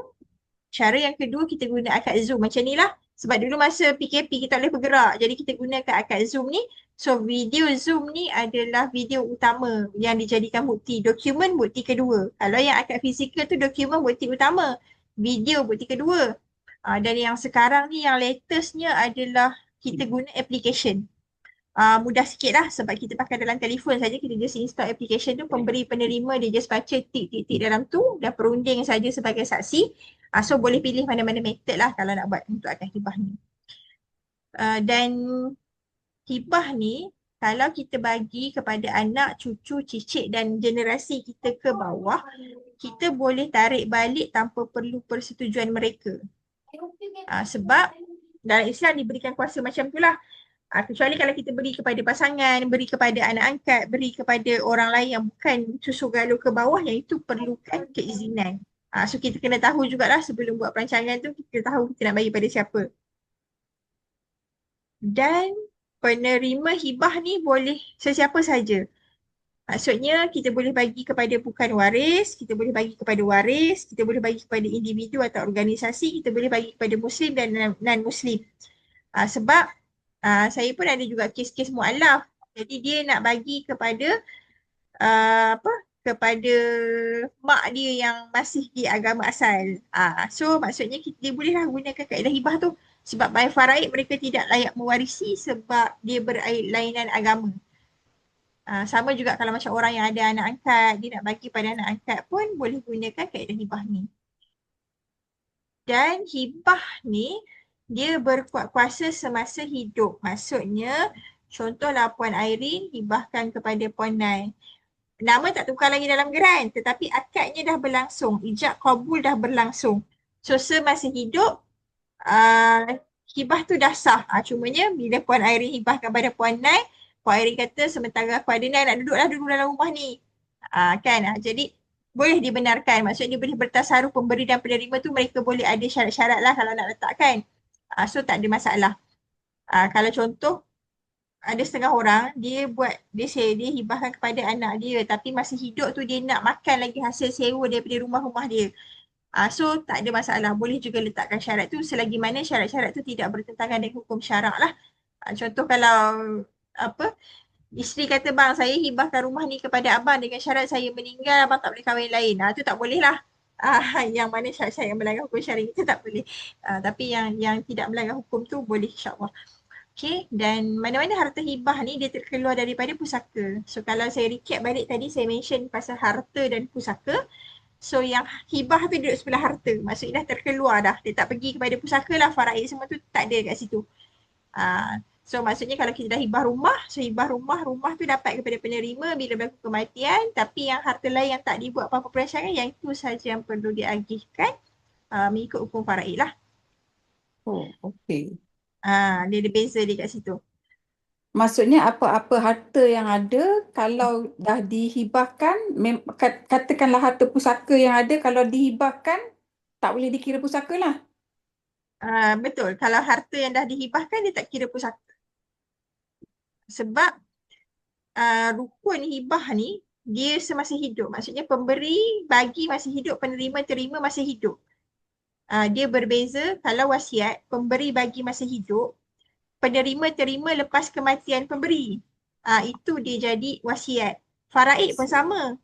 Cara yang kedua kita guna akad Zoom macam ni lah. Sebab dulu masa PKP kita tak boleh bergerak. Jadi kita gunakan akad Zoom ni. So video Zoom ni adalah video utama yang dijadikan bukti. Dokumen bukti kedua. Kalau yang akad fizikal tu dokumen bukti utama. Video bukti kedua. Dan yang sekarang ni yang latestnya adalah kita guna application. Mudah sikit lah sebab kita pakai dalam telefon saja, kita just install application tu, pemberi penerima dia just baca tik-tik-tik dalam tu dan perunding saja sebagai saksi. So boleh pilih mana-mana method lah kalau nak buat untuk akad hibah ni. Dan hibah ni kalau kita bagi kepada anak, cucu, cicit dan generasi kita ke bawah, kita boleh tarik balik tanpa perlu persetujuan mereka. Sebab dalam Islam diberikan kuasa macam tu lah. Kecuali kalau kita beri kepada pasangan, beri kepada anak angkat, beri kepada orang lain yang bukan susu galuh ke bawah, yang itu perlukan keizinan. So kita kena tahu jugalah sebelum buat perancangan tu, kita tahu kita nak bagi pada siapa. Dan penerima hibah ni boleh sesiapa saja. Maksudnya kita boleh bagi kepada bukan waris, kita boleh bagi kepada waris, kita boleh bagi kepada individu atau organisasi, kita boleh bagi kepada Muslim dan non-Muslim. Sebab saya pun ada juga kes-kes mu'alaf. Jadi dia nak bagi kepada kepada mak dia yang masih di agama asal. So maksudnya dia bolehlah gunakan kaedah hibah tu. Sebab by faraid mereka tidak layak mewarisi sebab dia berlainan agama. Sama juga kalau macam orang yang ada anak angkat, dia nak bagi pada anak angkat pun boleh gunakan kaedah hibah ni. Dan hibah ni dia berkuat kuasa semasa hidup. Maksudnya, contohlah Puan Airin hibahkan kepada Puan Nai. Nama tak tukar lagi dalam geran, tetapi akadnya dah berlangsung. Ijab kabul dah berlangsung. So, semasa hidup, hibah tu dah sah. Cumanya, bila Puan Airin hibahkan kepada Puan Nai, Puan Airin kata, sementara aku ada Nai, nak duduk dalam rumah ni. Jadi, boleh dibenarkan. Maksudnya dia boleh bertasaruf, pemberi dan penerima tu mereka boleh ada syarat-syarat lah kalau nak letakkan. So tak ada masalah. Kalau contoh ada setengah orang dia hibahkan kepada anak dia tapi masa hidup tu dia nak makan lagi hasil sewa daripada rumah-rumah dia. So tak ada masalah. Boleh juga letakkan syarat tu selagi mana syarat-syarat tu tidak bertentangan dengan hukum syarak lah. Contoh kalau isteri kata, bang saya hibahkan rumah ni kepada abang dengan syarat saya meninggal, abang tak boleh kahwin lain. Tu tak boleh lah. Yang mana syarat-syarat yang melanggar hukum syar'i itu tak boleh. Tapi yang tidak melanggar hukum tu boleh, insyaAllah. Okay, dan mana-mana harta hibah ni dia terkeluar daripada pusaka. So kalau saya recap balik tadi, saya mention pasal harta dan pusaka. So yang hibah tu duduk sebelah harta. Maksudnya dah terkeluar dah. Dia tak pergi kepada pusaka lah, faraid semua tu tak ada kat situ. So maksudnya kalau kita dah hibah rumah, so hibah rumah tu dapat kepada penerima bila berlaku kematian, tapi yang harta lain yang tak dibuat apa-apa perancangan, yang itu saja yang perlu diagihkan mengikut hukum faraid lah. Oh, okey. Dia ada beza dia kat situ. Maksudnya apa-apa harta yang ada kalau dah dihibahkan, katakanlah harta pusaka yang ada kalau dihibahkan tak boleh dikira pusaka lah. Betul, kalau harta yang dah dihibahkan dia tak kira pusaka. Sebab rukun hibah ni dia semasa hidup. Maksudnya pemberi bagi masih hidup, penerima terima masih hidup. Dia berbeza kalau wasiat, pemberi bagi masa hidup, penerima terima lepas kematian pemberi. Itu dia jadi wasiat. Faraid pun sama.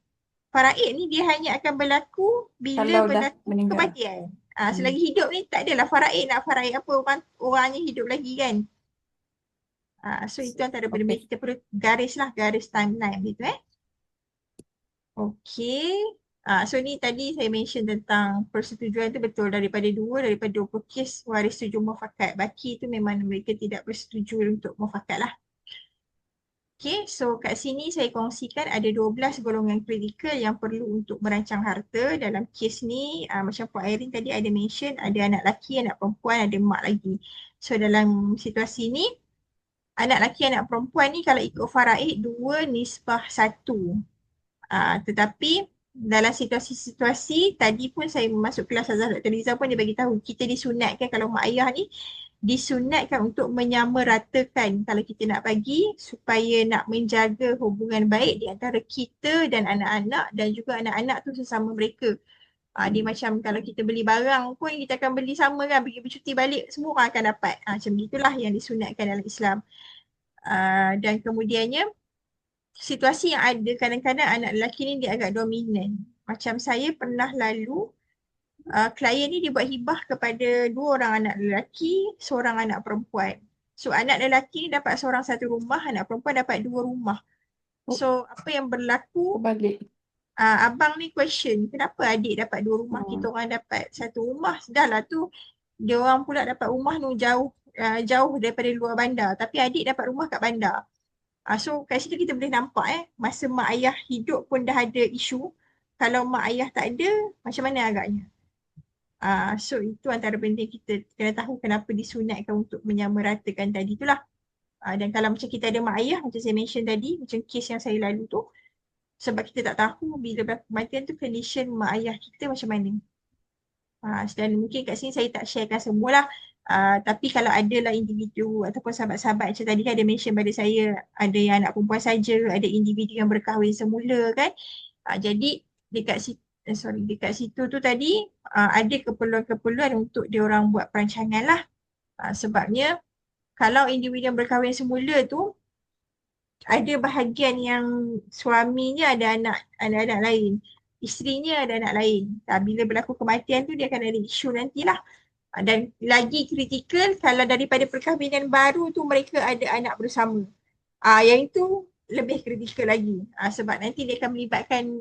Faraid ni dia hanya akan berlaku bila Kalau dah berlaku meninggal. kematian. Selagi hidup ni tak adalah faraid, nak faraid apa, orangnya hidup lagi kan. So itu antara benda-benda kita perlu garis lah, garis timeline gitu Okay. So ni tadi saya mention tentang persetujuan tu betul daripada 20 kes waris setuju mufakat. Baki tu memang mereka tidak bersetuju untuk mufakat lah. Okay, so kat sini saya kongsikan ada 12 golongan kritikal yang perlu untuk merancang harta. Dalam kes ni macam Puan Airin tadi ada mention, ada anak lelaki, anak perempuan, ada mak lagi. So dalam situasi ni, anak lelaki, anak perempuan ni kalau ikut faraid 2:1. Tetapi dalam situasi-situasi tadi pun saya masuk kelas Azhar Dr. Liza pun dia bagi tahu kita disunatkan kalau mak ayah ni disunatkan untuk menyamaratakan kalau kita nak bagi supaya nak menjaga hubungan baik di antara kita dan anak-anak dan juga anak-anak tu sesama mereka. Dia macam kalau kita beli barang pun kita akan beli sama kan, pergi bercuti balik semua orang akan dapat. Macam itulah yang disunatkan dalam Islam. Dan kemudiannya situasi yang ada kadang-kadang anak lelaki ni dia agak dominan. Macam saya pernah lalu klien ni dia buat hibah kepada dua orang anak lelaki, seorang anak perempuan. So anak lelaki ni dapat seorang satu rumah, anak perempuan dapat dua rumah. Oh, So apa yang berlaku, terbalik. abang ni question, kenapa adik dapat dua rumah, kita Hmm. orang dapat satu rumah. Sudahlah tu, dia orang pula dapat rumah tu jauh jauh daripada luar bandar. Tapi adik dapat rumah kat bandar. So kat situ kita boleh nampak masa mak ayah hidup pun dah ada isu. Kalau mak ayah tak ada, macam mana agaknya? So itu antara benda yang kita kena tahu kenapa disunatkan untuk menyamaratakan tadi itulah. Dan kalau macam kita ada mak ayah, macam saya mention tadi, macam kes yang saya lalu tu, sebab kita tak tahu bila berlaku kematian tu condition mak ayah kita macam mana. Dan mungkin kat sini saya tak sharekan semualah. Tapi kalau ada lah individu ataupun sahabat-sahabat macam tadi kan ada mention pada saya, ada yang anak perempuan saja, ada individu yang berkahwin semula kan. Jadi dekat situ, dekat situ tu tadi ada keperluan-keperluan untuk dia orang buat perancangan lah. Sebabnya kalau individu yang berkahwin semula tu ada bahagian yang suaminya ada anak lain, isterinya ada anak lain. Bila berlaku kematian tu dia akan ada isu nantilah. Dan lagi kritikal kalau daripada perkahwinan baru tu mereka ada anak bersama. Yang itu lebih kritikal lagi. Sebab nanti dia akan melibatkan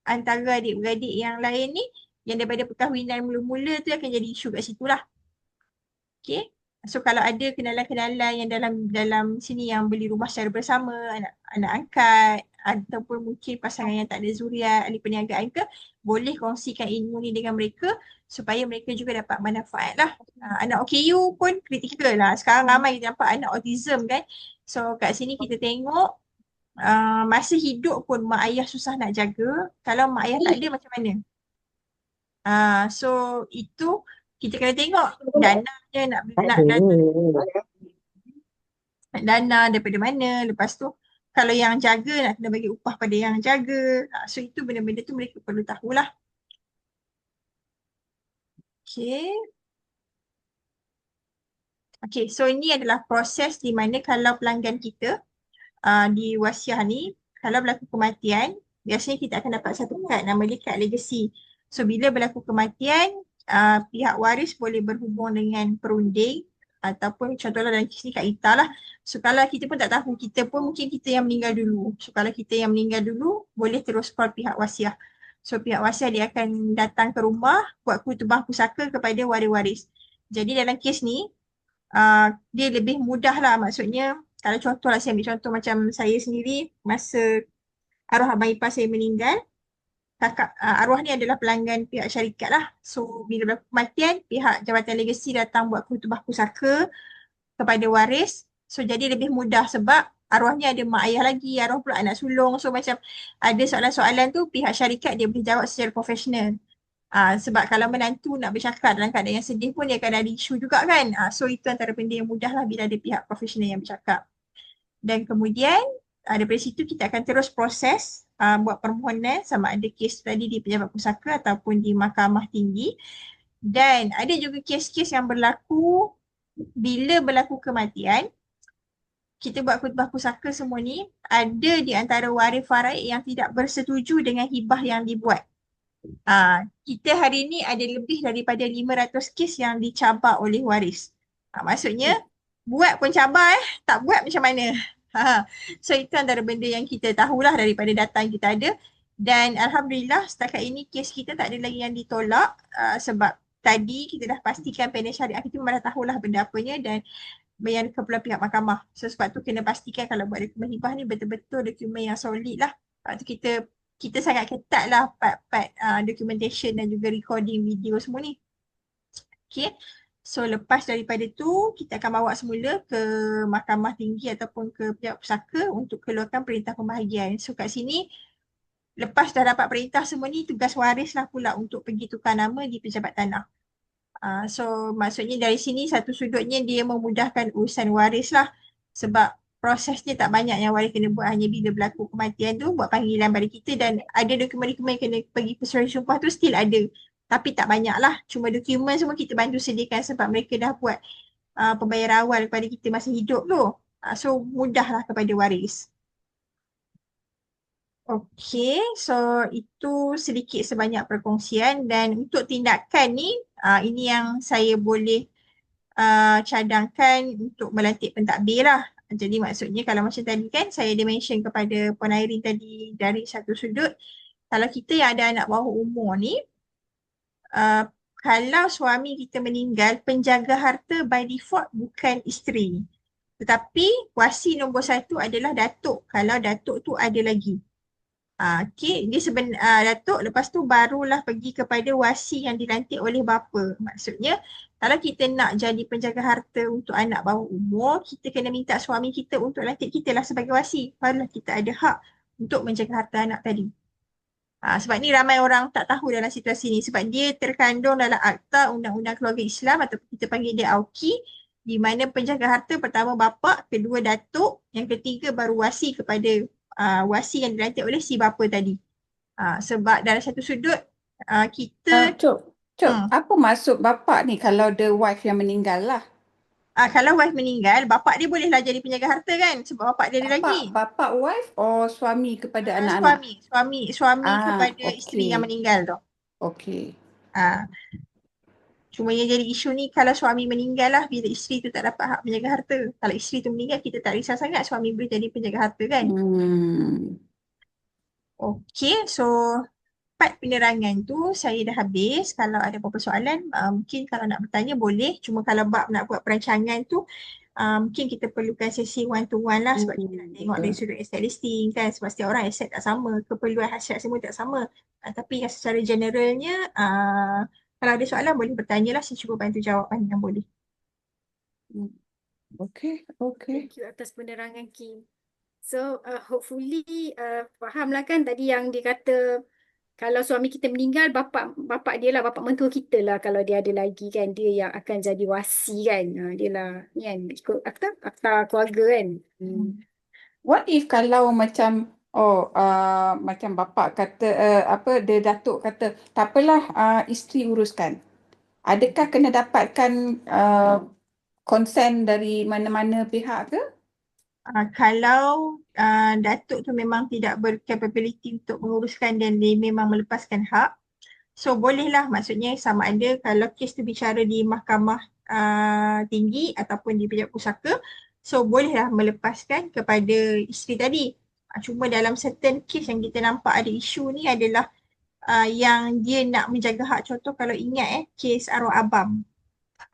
antara adik-beradik yang lain ni yang daripada perkahwinan mula-mula tu akan jadi isu kat situ lah. Okay. So kalau ada kenalan-kenalan yang dalam dalam sini yang beli rumah secara bersama, anak angkat ataupun mungkin pasangan yang tak ada zuriat, ahli perniagaan ke, boleh kongsikan ilmu ni dengan mereka supaya mereka juga dapat manfaat lah. Anak OKU pun kritikal lah. Sekarang ramai kita nampak anak autism kan. So kat sini kita tengok masa hidup pun mak ayah susah nak jaga. Kalau mak ayah tak ada macam mana? So itu kita kena tengok dananya nak dana daripada mana. Lepas tu kalau yang jaga nak kena bagi upah pada yang jaga. So itu benda-benda tu mereka perlu tahulah. Okay. Okay, so ini adalah proses di mana kalau pelanggan kita di wasiah ni, kalau berlaku kematian, biasanya kita akan dapat satu kad, nama dia kad legacy. So bila berlaku kematian, pihak waris boleh berhubung dengan perunding ataupun contohnya dalam kes ni Kak Ita lah. So kalau kita pun tak tahu, kita pun mungkin kita yang meninggal dulu. So kalau kita yang meninggal dulu, boleh terus call pihak wasiah. So pihak wasiah dia akan datang ke rumah, buat kutubah pusaka kepada waris-waris. Jadi dalam kes ni, dia lebih mudah lah, maksudnya kalau contoh lah saya ambil contoh macam saya sendiri masa arwah abang ipar saya meninggal, kakak arwah ni adalah pelanggan pihak syarikat lah. So bila berlaku kematian, pihak Jabatan Legasi datang buat kutubah pusaka kepada waris. So jadi lebih mudah sebab arwahnya ada mak ayah lagi, arwah pula anak sulung. So macam ada soalan-soalan tu pihak syarikat dia boleh jawab secara profesional. Sebab kalau menantu nak bercakap dalam keadaan yang sedih pun dia akan ada isu juga kan. So itu antara benda yang mudah lah bila ada pihak profesional yang bercakap. Dan kemudian daripada situ kita akan terus proses buat permohonan sama ada kes tadi di Pejabat Pusaka ataupun di Mahkamah Tinggi. Dan ada juga kes-kes yang berlaku bila berlaku kematian, kita buat khutbah pusaka semua ni, ada di antara waris faraid yang tidak bersetuju dengan hibah yang dibuat. Kita hari ni ada lebih daripada 500 kes yang dicabar oleh waris. Maksudnya buat pun cabar tak buat macam mana. So itu antara benda yang kita tahulah daripada data yang kita ada. Dan Alhamdulillah setakat ini kes kita tak ada lagi yang ditolak sebab tadi kita dah pastikan panel syariah kita memang dah tahulah benda apanya dan yang keperluan pihak mahkamah. So sebab tu kena pastikan kalau buat dokumen hibah ni betul-betul dokumen yang solid lah. Sebab tu kita sangat ketat lah part-part documentation dan juga recording video semua ni. Okay. So lepas daripada tu kita akan bawa semula ke Mahkamah Tinggi ataupun ke pihak pusaka untuk keluarkan perintah pembahagian. So kat sini lepas dah dapat perintah semua ni tugas waris lah pula untuk pergi tukar nama di pejabat tanah. So maksudnya dari sini satu sudutnya dia memudahkan urusan waris lah. Sebab prosesnya tak banyak yang waris kena buat, hanya bila berlaku kematian tu buat panggilan pada kita, dan ada dokumen-dokumen yang kena pergi persuruhan sumpah tu still ada. Tapi tak banyak lah. Cuma dokumen semua kita bantu sediakan sebab mereka dah buat pembayaran awal kepada kita masa hidup tu. So mudahlah kepada waris. Okey, so itu sedikit sebanyak perkongsian, dan untuk tindakan ni, ini yang saya boleh cadangkan untuk melantik pentadbir lah. Jadi maksudnya kalau macam tadi kan saya ada mention kepada Puan Airin tadi dari satu sudut, kalau kita yang ada anak bawah umur ni, uh, kalau suami kita meninggal, penjaga harta by default bukan isteri. Tetapi wasi nombor satu adalah datuk kalau datuk tu ada lagi. Okey, dia Datuk lepas tu barulah pergi kepada wasi yang dilantik oleh bapa. Maksudnya, kalau kita nak jadi penjaga harta untuk anak bawah umur, kita kena minta suami kita untuk lantik kita lah sebagai wasi. Barulah kita ada hak untuk menjaga harta anak tadi. Sebab ni ramai orang tak tahu dalam situasi ni. Sebab dia terkandung dalam Akta Undang-Undang Keluarga Islam atau kita panggil dia AUKI, di mana penjaga harta pertama bapa, kedua datuk, yang ketiga baru wasi kepada wasi yang dilantik oleh si bapa tadi. Sebab dalam satu sudut kita Cuk, Cuk, hmm, apa maksud bapak ni kalau the wife yang meninggal lah? kalau wife meninggal, bapa dia bolehlah jadi penjaga harta kan, sebab bapa dia ada Bapak, lagi. bapak wife or suami kepada anak-anak? Suami kepada isteri yang Okey, meninggal tu. okey. Ah, Cuma yang jadi isu ni kalau suami meninggal lah, bila isteri tu tak dapat hak penjaga harta. Kalau isteri tu meninggal, kita tak risau sangat suami boleh jadi penjaga harta kan. Hmm. Okey, so part penerangan tu saya dah habis. Kalau ada apa-apa soalan, mungkin kalau nak bertanya boleh. Cuma kalau bab nak buat perancangan tu, mungkin kita perlukan sesi one to one lah, sebab kita nak tengok dari Betul. sudut aset listing kan. Sebab setiap orang aset tak sama, keperluan hasiat semua tak sama. Tapi yang secara generalnya, kalau ada soalan boleh bertanya lah. Saya cuba bantu jawab mana yang boleh. Hmm. Okey, okey. Thank you atas penerangan Kim. So hopefully fahamlah kan tadi yang dia kata kalau suami kita meninggal, bapak dia lah, bapak mentua kita lah kalau dia ada lagi kan, dia yang akan jadi wasi kan. Dia lah ni kan ikut akta keluarga kan. What if kalau macam macam bapak kata apa dia datuk kata tak apalah isteri uruskan. Adakah kena dapatkan konsen dari mana-mana pihak ke? Kalau datuk tu memang tidak bercapability untuk menguruskan dan dia memang melepaskan hak, so bolehlah, maksudnya sama ada kalau kes tu bicara di mahkamah tinggi ataupun di pihak pusaka, so bolehlah melepaskan kepada isteri tadi. Cuma dalam certain kes yang kita nampak ada isu ni adalah yang dia nak menjaga hak, contoh kalau ingat kes arwah abam.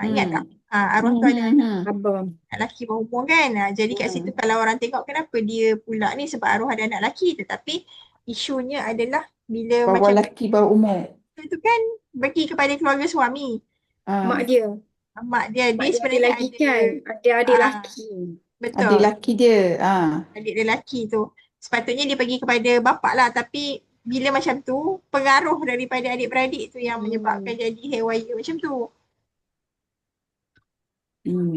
Ingat tak? Hmm. Arwah tu ada Hmm. Abang. anak lelaki berumur kan. Jadi kat situ kalau orang tengok kenapa dia pula ni, sebab arwah ada anak lelaki, tetapi isunya adalah bila Bawa macam laki bawa umur. itu kan bagi kepada keluarga suami. Mak Ah, dia. Mak dia, Mak dia dia ada sebenarnya lagi ada kan. Ada adik ah, laki. betul, adik laki dia. adik lelaki tu. Sepatutnya dia bagi kepada bapak lah, tapi bila macam tu, pengaruh daripada adik-beradik tu yang menyebabkan jadi haywire macam tu. Hmm.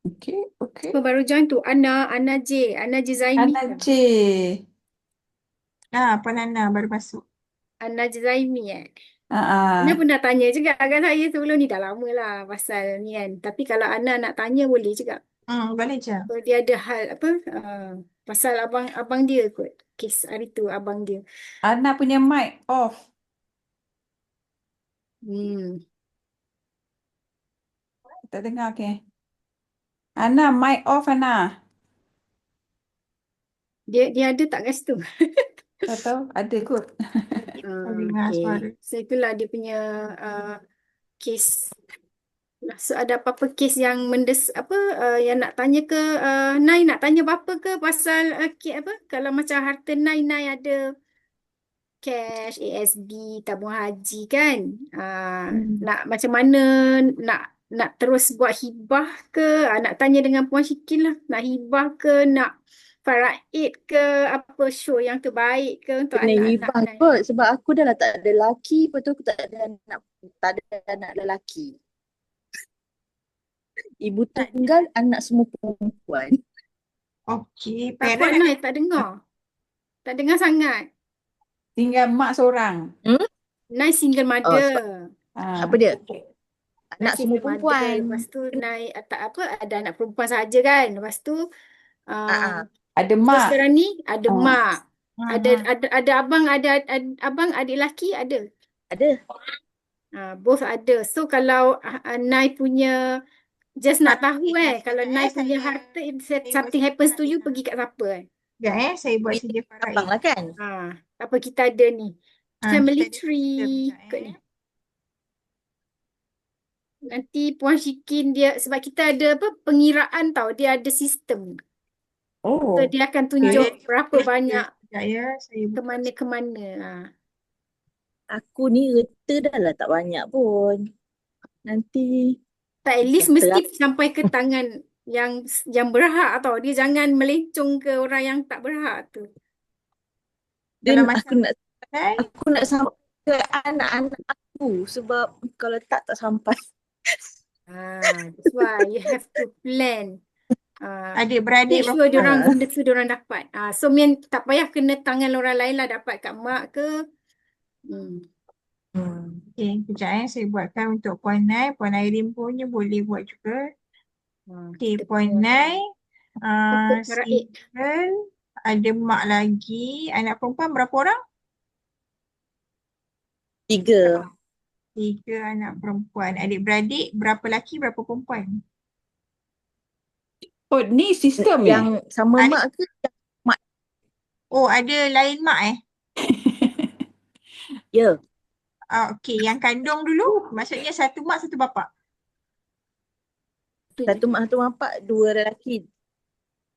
Okey, okey. Siapa baru join tu? Ana J Zaimi Anak ke? J. Puan Nana baru masuk. Ana J Zaimi Ana Ah, pernah tanya juga kan saya sebelum ni, dah lama lah pasal ni kan. Tapi kalau Ana nak tanya boleh juga. Boleh je. So, dia ada hal apa pasal abang dia kot. Kes hari tu abang dia. Ana punya mic off. Hmm. Tak dengar ke? Ana mic off Ana. Dia ada tak kat situ? Tak tahu ada kot. Saya dengar Okay. suara. So itulah dia punya kes. So ada apa-apa kes yang yang nak tanya ke Nai nak tanya apa ke pasal kes apa kalau macam harta Nai ada cash, ASB, tabung haji kan. Nak macam mana nak terus buat hibah ke? Nak tanya dengan Puan Syikil lah. Nak hibah ke? Nak Faraid ke apa show yang terbaik ke untuk Kena anak-anak hibah Nai? kot sebab aku dah lah tak ada lelaki, lepas tu aku tak ada anak lelaki. Ibu Tak, tunggal, anak semua perempuan. Okey, takut parent Nai tak dengar. Tak dengar sangat. Tinggal mak seorang. Hmm? Nai single Oh, sebab mother. apa Ah. dia? Nai Anak semua single mother. perempuan. Lepas tu Nai tak apa ada anak perempuan saja kan. Lepas tu Ah, Ada so mak. sekarang ni ada Ah. mak. Ada Mhm. ada abang, ada abang, adik lelaki ada. ada. Both ada. So kalau Nai punya just nak tahu kalau Nai punya harta if something happens to you pergi kat siapa Sekejap saya buat Bini sedia abang faraid. lah kan? apa kita ada ni family Kita ada tree sekejap, kot ni. Nanti Puan Syikin dia sebab kita ada apa pengiraan tau dia ada sistem. So Oh. dia akan Okay. tunjuk berapa banyak Sekejap ya, saya ke buka. mana ke mana. Aku ni reta dah lah tak banyak pun. Nanti Tak at least dah mesti terang. sampai ke tangan yang berhak tau. Dia jangan melencong ke orang yang tak berhak tu. Kalau Dan macam Nai, aku nak sampai ke anak-anak aku sebab kalau tak sampai. That's why you have to plan. adik-beradik Make sure berapa? diorang benda tu diorang dapat. So tak payah kena tangan orang lain lah dapat kat mak ke. Okey, kejap saya buatkan untuk Puan Nai. Puan Airin punya boleh buat juga. Okey, Kita Puan punya Nai, Patut faraid. single, ada mak lagi. Anak perempuan berapa orang? 3. 3 anak perempuan. Adik-beradik berapa lelaki, berapa perempuan? Oh, ni sistem Yang sama Ada- mak ke? Oh, ada lain mak Ya. Okey, yang kandung dulu, maksudnya satu mak, satu bapa. Satu mak, satu bapak, 2 lelaki.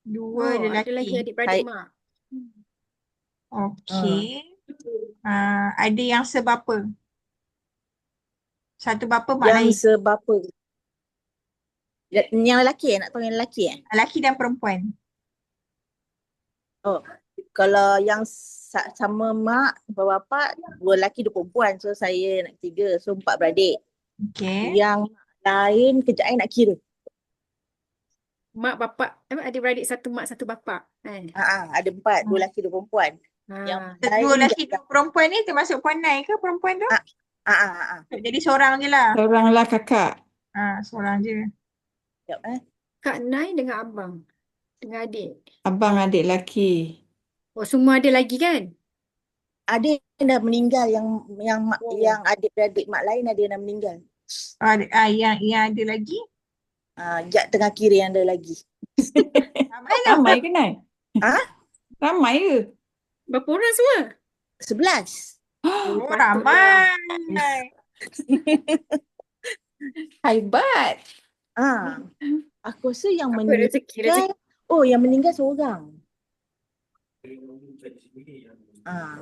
2 ada lagi lelaki. adik-beradik Baik. mak. Okey. Ada yang sebapa. Satu bapa, mak lain. Yang sebapa. Yang lelaki nak tahu yang lelaki Lelaki dan perempuan. Kalau yang sama mak, bapa, 2 lelaki, 2 perempuan. So saya nak 3. So 4 beradik. Okey. Yang lain kejap nak kira. Mak bapak adik-beradik satu mak satu bapak kan. Ada 4, 2 lelaki, 2 perempuan. Yang Dua lain lelaki, 2 perempuan ni termasuk Puan Nai ke perempuan tu? Jadi seorang je lah. Seorang lah kakak. Seorang je. Sekejap Kak Nai dengan abang dengan adik. Abang adik lelaki. Oh semua ada lagi kan? Ada yang dah meninggal, yang adik-beradik mak lain ada yang dah meninggal. Yang ada lagi. Sekejap tengah kira yang ada lagi. Ramai ke Nai? Ramai ke? Berapa orang semua? 11. Oh, patutlah. ramai. Hebat. Aku rasa yang Apa meninggal, rezeki. yang meninggal seorang.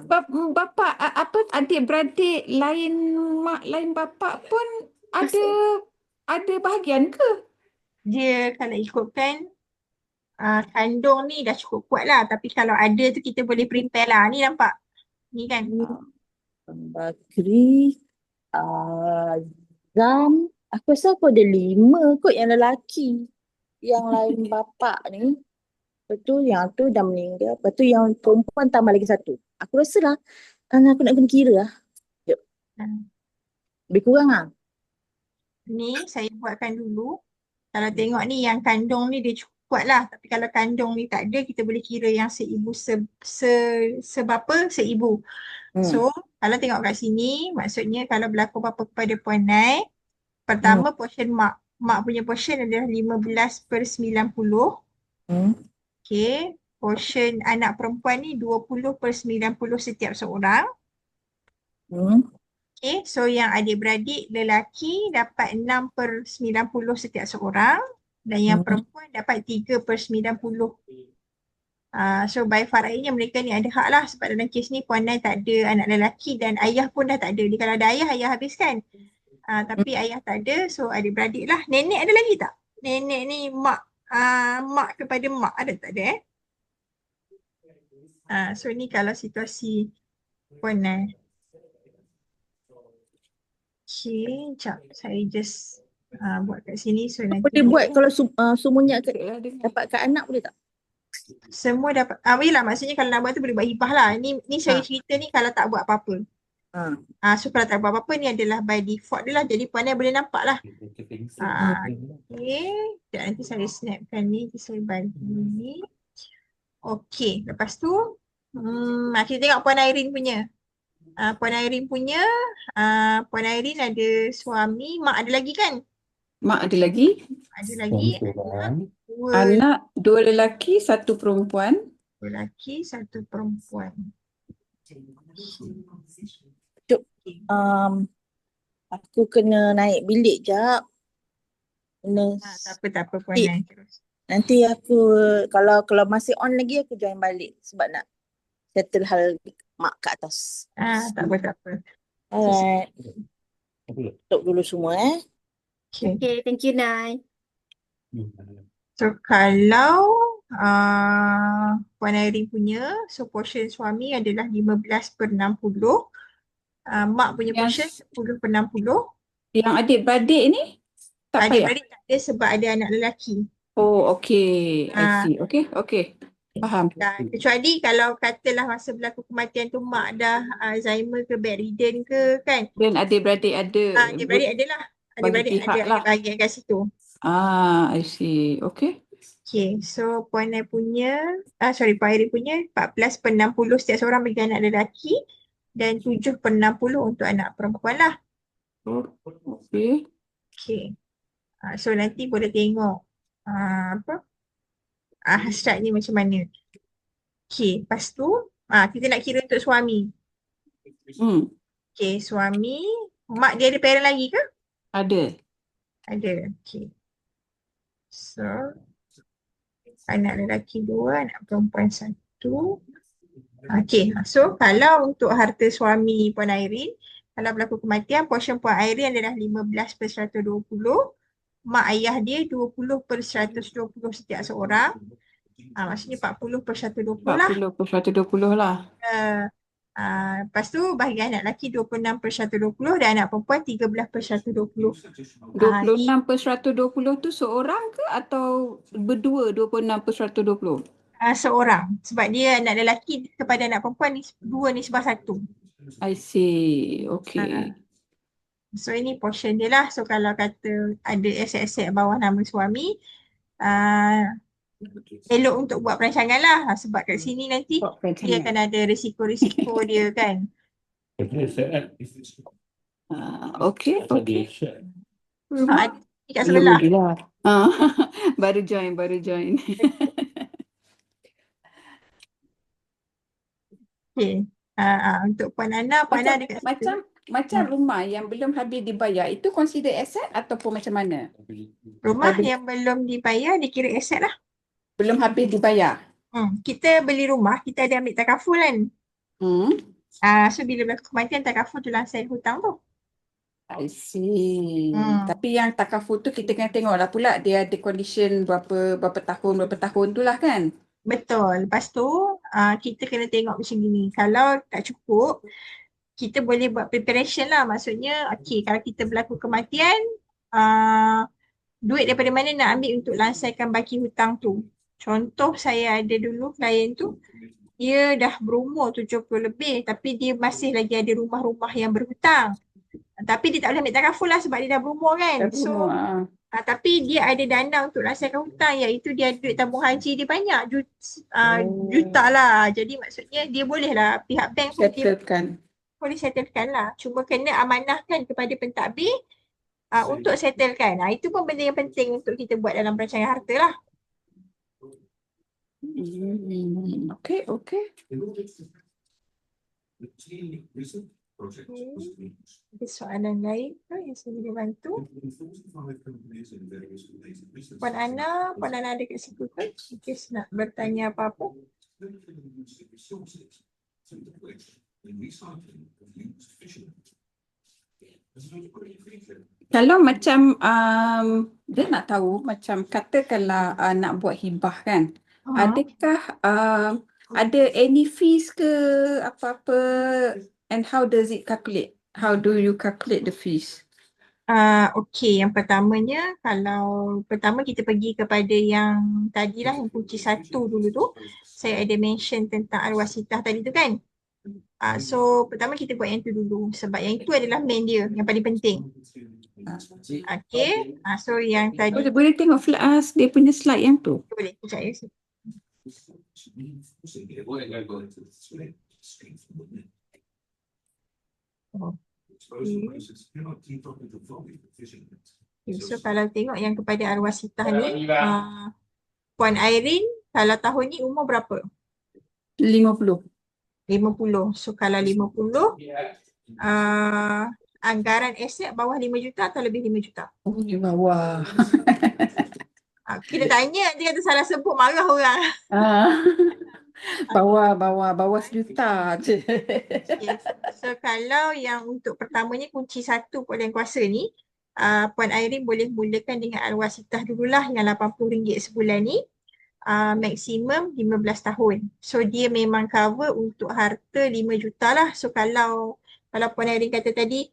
Bapa apa adik-beradik lain mak lain bapa pun ada bahagian ke? Dia kalau ikutkan kandung ni dah cukup kuat lah. Tapi kalau ada tu kita boleh prepare lah. Ni nampak. Ni kan. Bakri, Zam, aku rasa aku ada 5 kot yang lelaki. Yang lain bapak ni. Lepas tu yang tu dah meninggal. Lepas tu yang perempuan tambah lagi 1. Aku rasa lah, aku nak kena kira lah. Lebih kurang lah. Ni saya buatkan dulu. Kalau tengok ni yang kandung ni dia cukup kuat lah. Tapi kalau kandung ni tak ada, kita boleh kira yang seibu sebapa seibu. So, kalau tengok kat sini, maksudnya kalau berlaku apa-apa kepada Puan Nai, pertama portion mak. Mak punya portion adalah 15/90. Okay. Portion anak perempuan ni 20/90 setiap seorang. Okay. So, yang adik-beradik lelaki dapat 6/90 setiap seorang. Dan yang perempuan dapat 3/90. So by faraidnya mereka ni ada hak lah sebab dalam kes ni Puan Nai tak ada anak lelaki dan ayah pun dah tak ada. Dia kalau ada ayah habiskan. Tapi ayah tak ada, so adik-beradik lah. Nenek ada lagi tak? Nenek ni mak kepada mak ada tak ada So ni kalau situasi Puan Nai. Okay, sekejap. Saya just buat kat sini. So nanti Boleh buat dia kalau semuanya Lah dengar. dapat kat anak boleh tak? semua dapat. Yelah, maksudnya kalau nak buat tu boleh buat hibah lah. Ni saya Ha. cerita ni kalau tak buat apa-apa. Ha. So kalau tak buat apa-apa ni adalah by default dia lah. Jadi Puan Nai boleh nampak lah. Okay. Sekejap, nanti saya snapkan ni. Nanti saya bagi ni. Okay. Lepas tu kita tengok Puan Airin punya. Puan Airin punya, Puan Airin ada suami, mak ada lagi kan? Mak ada lagi. Ada lagi dua Anak 2 lelaki, 1 perempuan. lelaki, 1 perempuan. Cuk, aku kena naik bilik jap. Kena Tak apa Puan Eh. Nai terus. nanti aku kalau masih on lagi aku join balik sebab nak settle hal mak kat atas. Tak apa. Alright. Tutup dulu semua Okay. Okay, thank you, Nai. So kalau Puan Airin punya, so portion suami adalah 15/60. Mak punya Yang- portion 10/60. Yang adik-beradik ni tak payah. Adik-beradik tak ada sebab ada anak lelaki. Oh, okay. I Ah. see. Okay. Faham. Kecuali kalau katalah masa berlaku kematian tu mak dah Alzheimer ke bedridden ke kan. Dan adik-beradik ada. Adik-beradik adalah. Adik-beradik pihak ada lah. bahagian kat situ. I see. Okay. Okay, so Puan Nai punya, Puan Airin punya 14/60 setiap seorang bagi anak lelaki dan 7/60 untuk anak perempuan lah. Okay. Okay. So nanti boleh tengok hasrat ni macam mana. Okay, lepas tu kita nak kira untuk suami. Okay, suami, mak dia ada parent lagi ke? Ada. Ada. Okay. So, anak lelaki 2, anak perempuan 1. Okay, so kalau untuk harta suami Puan Airin, kalau berlaku kematian, portion Puan Airin adalah 15/120. Mak ayah dia 20/120 setiap seorang. Maksudnya 40/120 lah. 40/120 lah. Lepas tu bagi anak lelaki 26/120 dan anak perempuan 13/120. 26/120 tu seorang ke atau berdua 26/120? Seorang. Sebab dia anak lelaki kepada anak perempuan ni 2 nisbah 1. I see. Okay. So ini portion dia lah. So kalau kata ada aset-aset bawah nama suami, elok untuk buat perancangan lah. Sebab kat sini nanti dia akan ada risiko-risiko dia kan. Okay. Ada kat sebelah. Baru join. Okay. Untuk Puan Ana ada kat situ. Macam rumah yang belum habis dibayar, itu consider aset ataupun macam mana? Rumah yang belum dibayar dikira aset lah. Belum habis dibayar. Kita beli rumah, kita ada ambil takaful kan. So bila berlaku kematian, takaful tu langsai hutang tu. I see. Tapi yang takaful tu kita kena tengok lah pula dia ada condition berapa tahun tu lah kan. Betul. Lepas tu kita kena tengok macam gini. Kalau tak cukup, kita boleh buat preparation lah. Maksudnya, okay, kalau kita berlaku kematian, duit daripada mana nak ambil untuk lansaikan baki hutang tu. Contoh saya ada dulu klien tu, dia dah berumur 70 lebih tapi dia masih lagi ada rumah-rumah yang berhutang. Tapi dia tak boleh ambil takaful lah sebab dia dah berumur kan. So, tapi dia ada dana untuk lansaikan hutang, iaitu dia ada duit tabung haji dia banyak, juta lah. Jadi maksudnya dia boleh lah, pihak bank pun dia boleh settlekan lah. Cuma kena amanahkan kepada pentadbir untuk settlekan. Itu pun benda yang penting untuk kita buat dalam perancangan harta lah. Okay. Ada soalan lain ke yang saya boleh bantu? Puan Ana ada kat situ ke? Kes nak bertanya apa-apa? Kalau macam dia nak tahu macam katakanlah nak buat hibah kan, adakah Ada any fees ke apa-apa, and how does it calculate? How do you calculate the fees? Okey, yang pertamanya kalau pertama kita pergi kepada yang tadilah yang kunci satu dulu tu, saya ada mention tentang arwasitah tadi tu kan. So pertama kita buat yang tu dulu sebab yang itu adalah main dia, yang paling penting. Okey, so yang tadi Boleh tengok dia punya slide yang tu. boleh kejap ya. So kalau tengok yang kepada arwasitah ni, Puan Irene kalau tahun ni umur berapa? 50. 50. So kalau 50, anggaran aset bawah 5 juta atau lebih 5 juta? Oh, di bawah. Kita tanya, nanti kata salah sebut, marah orang. Bawah 1 juta je. Yes. So kalau yang untuk pertamanya kunci satu Puan Yang Kuasa ni, Puan Irene boleh mulakan dengan arwasitah dululah yang RM80 sebulan ni. Maksimum 15 tahun. So dia memang cover untuk harta 5 juta lah. So kalau Puan Irene kata tadi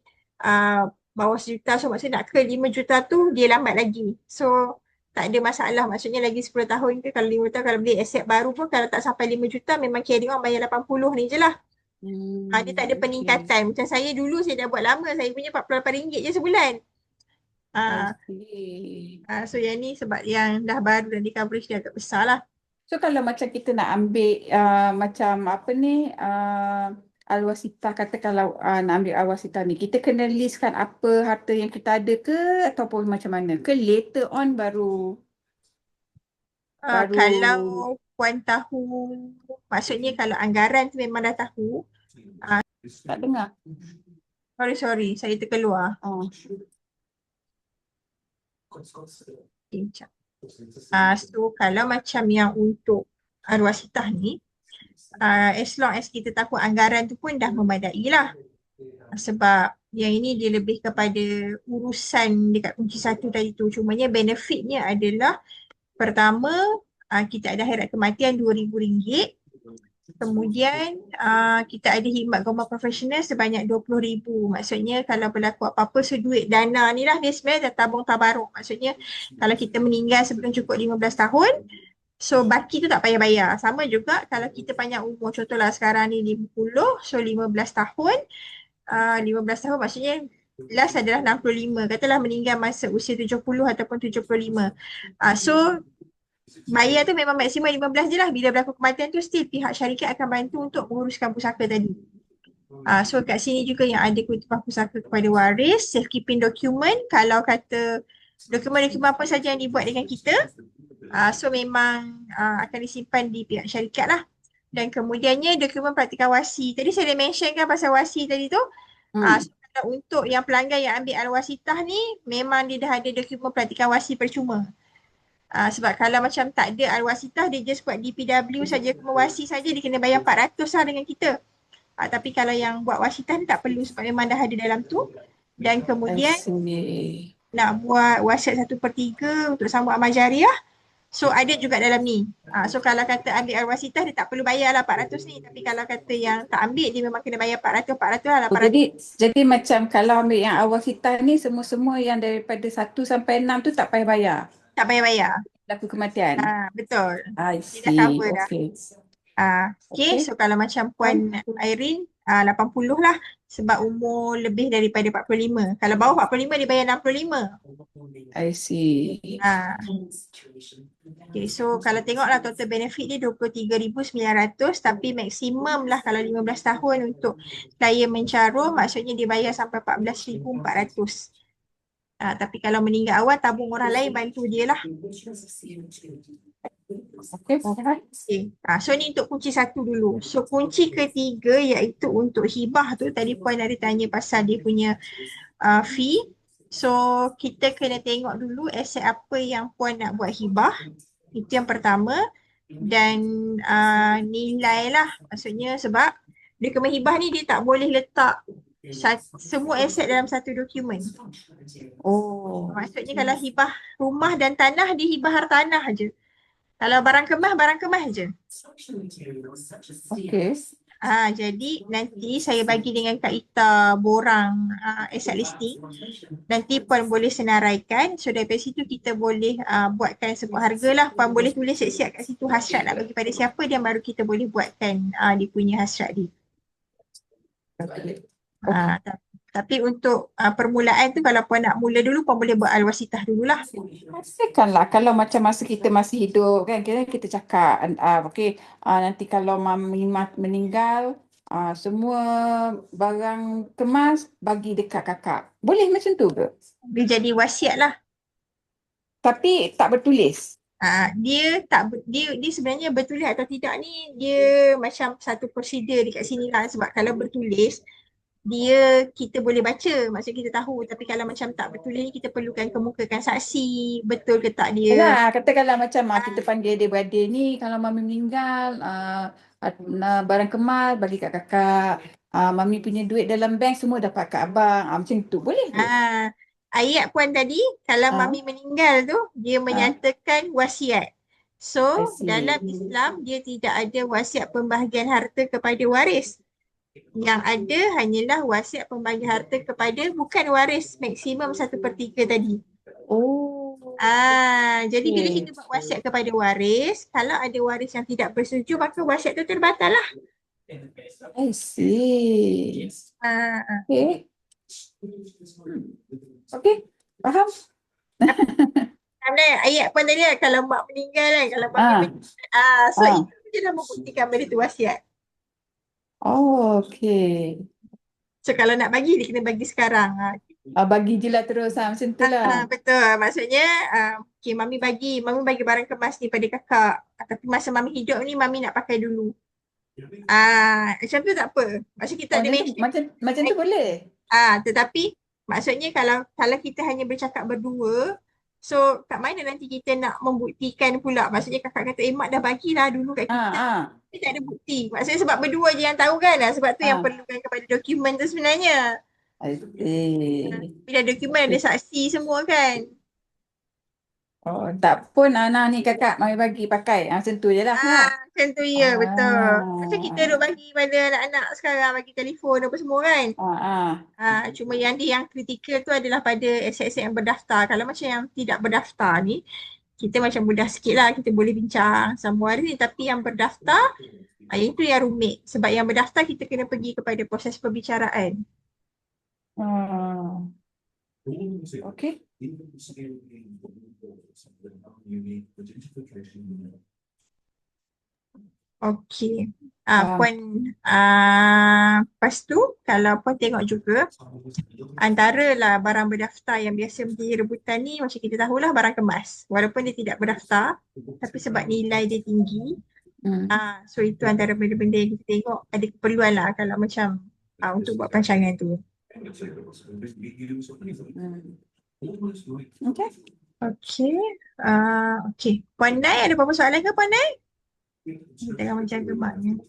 bawah 1 juta, so maksudnya nak ke 5 juta tu dia lambat lagi. So tak ada masalah. Maksudnya lagi 10 tahun ke, kalau 5 tahun, kalau beli aset baru pun kalau tak sampai 5 juta memang carry on bayar 80 ni je lah. Dia tak ada peningkatan. Macam saya dulu saya dah buat lama, saya punya RM48 je sebulan. So yang ni sebab yang dah baru dan di coverage dia agak besar lah. So kalau macam kita nak ambil macam apa ni, arwasitah, kata kalau nak ambil arwasitah ni, kita kena listkan apa harta yang kita ada ke ataupun macam mana? Ke later on baru Kalau Puan tahu, maksudnya kalau anggaran tu memang dah tahu. tak dengar. Sorry, saya terkeluar. So kalau macam yang untuk arwasitah ni, as long as kita tahu anggaran tu pun dah memadai lah. Sebab yang ini dia lebih kepada urusan dekat kunci satu tadi tu. Cumanya benefitnya adalah pertama, kita ada akhirat kematian RM2,000. Kemudian kita ada khidmat gauma profesional sebanyak RM20,000. Maksudnya kalau berlaku apa-apa, so duit dana ni lah dia sebenarnya dah tabung tabaruk. Maksudnya kalau kita meninggal sebelum cukup 15 tahun, so baki tu tak payah bayar. Sama juga kalau kita panjang umur, contohlah sekarang ni 50, so 15 tahun. 15 tahun maksudnya last adalah 65. Katalah meninggal masa usia 70 ataupun 75. So bayar tu memang maksimum 15 je lah. Bila berlaku kematian tu still pihak syarikat akan bantu untuk menguruskan pusaka tadi. So kat sini juga yang ada kutipan pusaka kepada waris, safekeeping document. Kalau kata dokumen-dokumen apa saja yang dibuat dengan kita, so memang akan disimpan di pihak syarikat lah. Dan kemudiannya dokumen praktikan wasi. Tadi saya dah mention kan pasal wasi tadi tu. So kalau untuk yang pelanggan yang ambil arwasitah ni, memang dia dah ada dokumen praktikan wasi percuma. Sebab kalau macam tak ada arwasitah, dia just buat DPW saja, wasi saja, dia kena bayar 400 lah dengan kita. Tapi kalau yang buat wasitah ni tak perlu sebab memang dah ada dalam tu. Dan kemudian nak buat wasiat 1/3 untuk sambung amal jariah, so ada juga dalam ni. So kalau kata ambil arwasitah, dia tak perlu bayar lah 400 ni. Tapi kalau kata yang tak ambil, dia memang kena bayar 400 lah. 800. Jadi macam kalau ambil yang arwasitah ni, semua-semua yang daripada 1 sampai 6 tu tak payah bayar? Tak payah bayar. Berlaku kematian? Betul. I Dia see. dah cover dah. Okay, so kalau macam Puan Irene 80 lah sebab umur lebih daripada 45. Kalau bawah 45 dia bayar 65. I see. Okay, so kalau tengoklah total benefit dia 23,900, tapi maksimum lah kalau 15 tahun untuk klien mencarum, maksudnya dia bayar sampai 14,400. Tapi kalau meninggal awal, tabung orang lain bantu dia lah. Okay. So ni untuk kunci satu dulu. So kunci ketiga iaitu untuk hibah tu. Tadi Puan ada tanya pasal dia punya fee. So kita kena tengok dulu aset apa yang Puan nak buat hibah. Itu yang pertama. Dan nilai lah. Maksudnya sebab dokumen hibah ni dia tak boleh letak semua aset dalam satu dokumen. Maksudnya kalau hibah rumah dan tanah, dia hibah hartanah je. Kalau barang kemas je. Okey. Jadi nanti saya bagi dengan Kak Ita borang asset listing. Nanti Puan boleh senaraikan. So daripada situ kita boleh buatkan sebuah harga lah. Puan boleh tulis siap-siap kat situ hasrat nak bagi pada siapa, dan baru kita boleh buatkan dia punya hasrat dia. Okey. Tapi untuk permulaan tu, kalau Puan nak mula dulu, Puan boleh buat alwasitah dululah. Rasakanlah kalau macam masa kita masih hidup kan, kita cakap okey, nanti kalau mami meninggal, semua barang kemas bagi dekat kakak. Boleh macam tu ke? Dia jadi wasiat lah. Tapi tak bertulis. Dia sebenarnya bertulis atau tidak ni, dia macam satu prosedur dekat sini lah. Sebab kalau bertulis, kita boleh baca, maksud kita tahu. Tapi kalau macam tak bertulis ni, kita perlukan kemukakan saksi, betul ke tak dia. Yalah, katakanlah macam kita panggil adik-beradik ni, kalau mami meninggal, barang kemas bagi kat kakak. Mami punya duit dalam bank semua dapat kat abang. Macam tu boleh ke? Ayat Puan tadi, kalau mami meninggal tu, dia menyatakan wasiat. So, dalam Islam, dia tidak ada wasiat pembahagian harta kepada waris. Yang ada hanyalah wasiat pembahagian harta kepada bukan waris, maksimum 1/3 tadi. Jadi bila kita buat wasiat kepada waris, kalau ada waris yang tidak bersetuju, maka wasiat tu terbatal lah. I see. Okay. Okay, faham? Kerana ayat Puan tadi lah, kalau mak meninggal kan, kalau mami meninggal. So itu je dah membuktikan benda tu wasiat. Okay. So kalau nak bagi, dia kena bagi sekarang. Bagi je lah terus macam tu lah. Betul. Maksudnya, okay, mami bagi barang kemas ni pada kakak. Tapi masa mami hidup ni, mami nak pakai dulu. Macam tu tak apa. Maksud kita ada macam tu boleh. Tetapi maksudnya kalau kita hanya bercakap berdua, so kat mana nanti kita nak membuktikan pula. Maksudnya kakak kata, mak dah bagilah dulu kat kita. Tapi tak ada bukti. Maksudnya sebab berdua je yang tahu kan. Sebab tu yang perlukan kepada dokumen tu sebenarnya. Bila dokumen ada saksi semua kan. Tak pun ni kakak mami bagi pakai. Macam tu je lah. Macam tu ya, betul. Macam kita duk bagi pada anak-anak sekarang, bagi telefon apa semua kan. Cuma yang kritikal tu adalah pada aset-aset yang berdaftar. Kalau macam yang tidak berdaftar ni, kita macam mudah sikit lah, kita boleh bincang sama hari ni. Tapi yang berdaftar, itu yang rumit. Sebab yang berdaftar kita kena pergi kepada proses perbicaraan. Okay. Okey. Puan, lepas tu kalau Puan tengok juga, antaralah barang berdaftar yang biasa menjadi rebutan ni, macam kita tahulah barang kemas. Walaupun dia tidak berdaftar, tapi sebab nilai dia tinggi, so itu antara benda-benda yang kita tengok ada keperluan lah kalau macam untuk buat perancangan tu. Okay. Okay. Puan Nai, ada apa-apa soalan ke Puan Nai? Tengah menjaga maknya.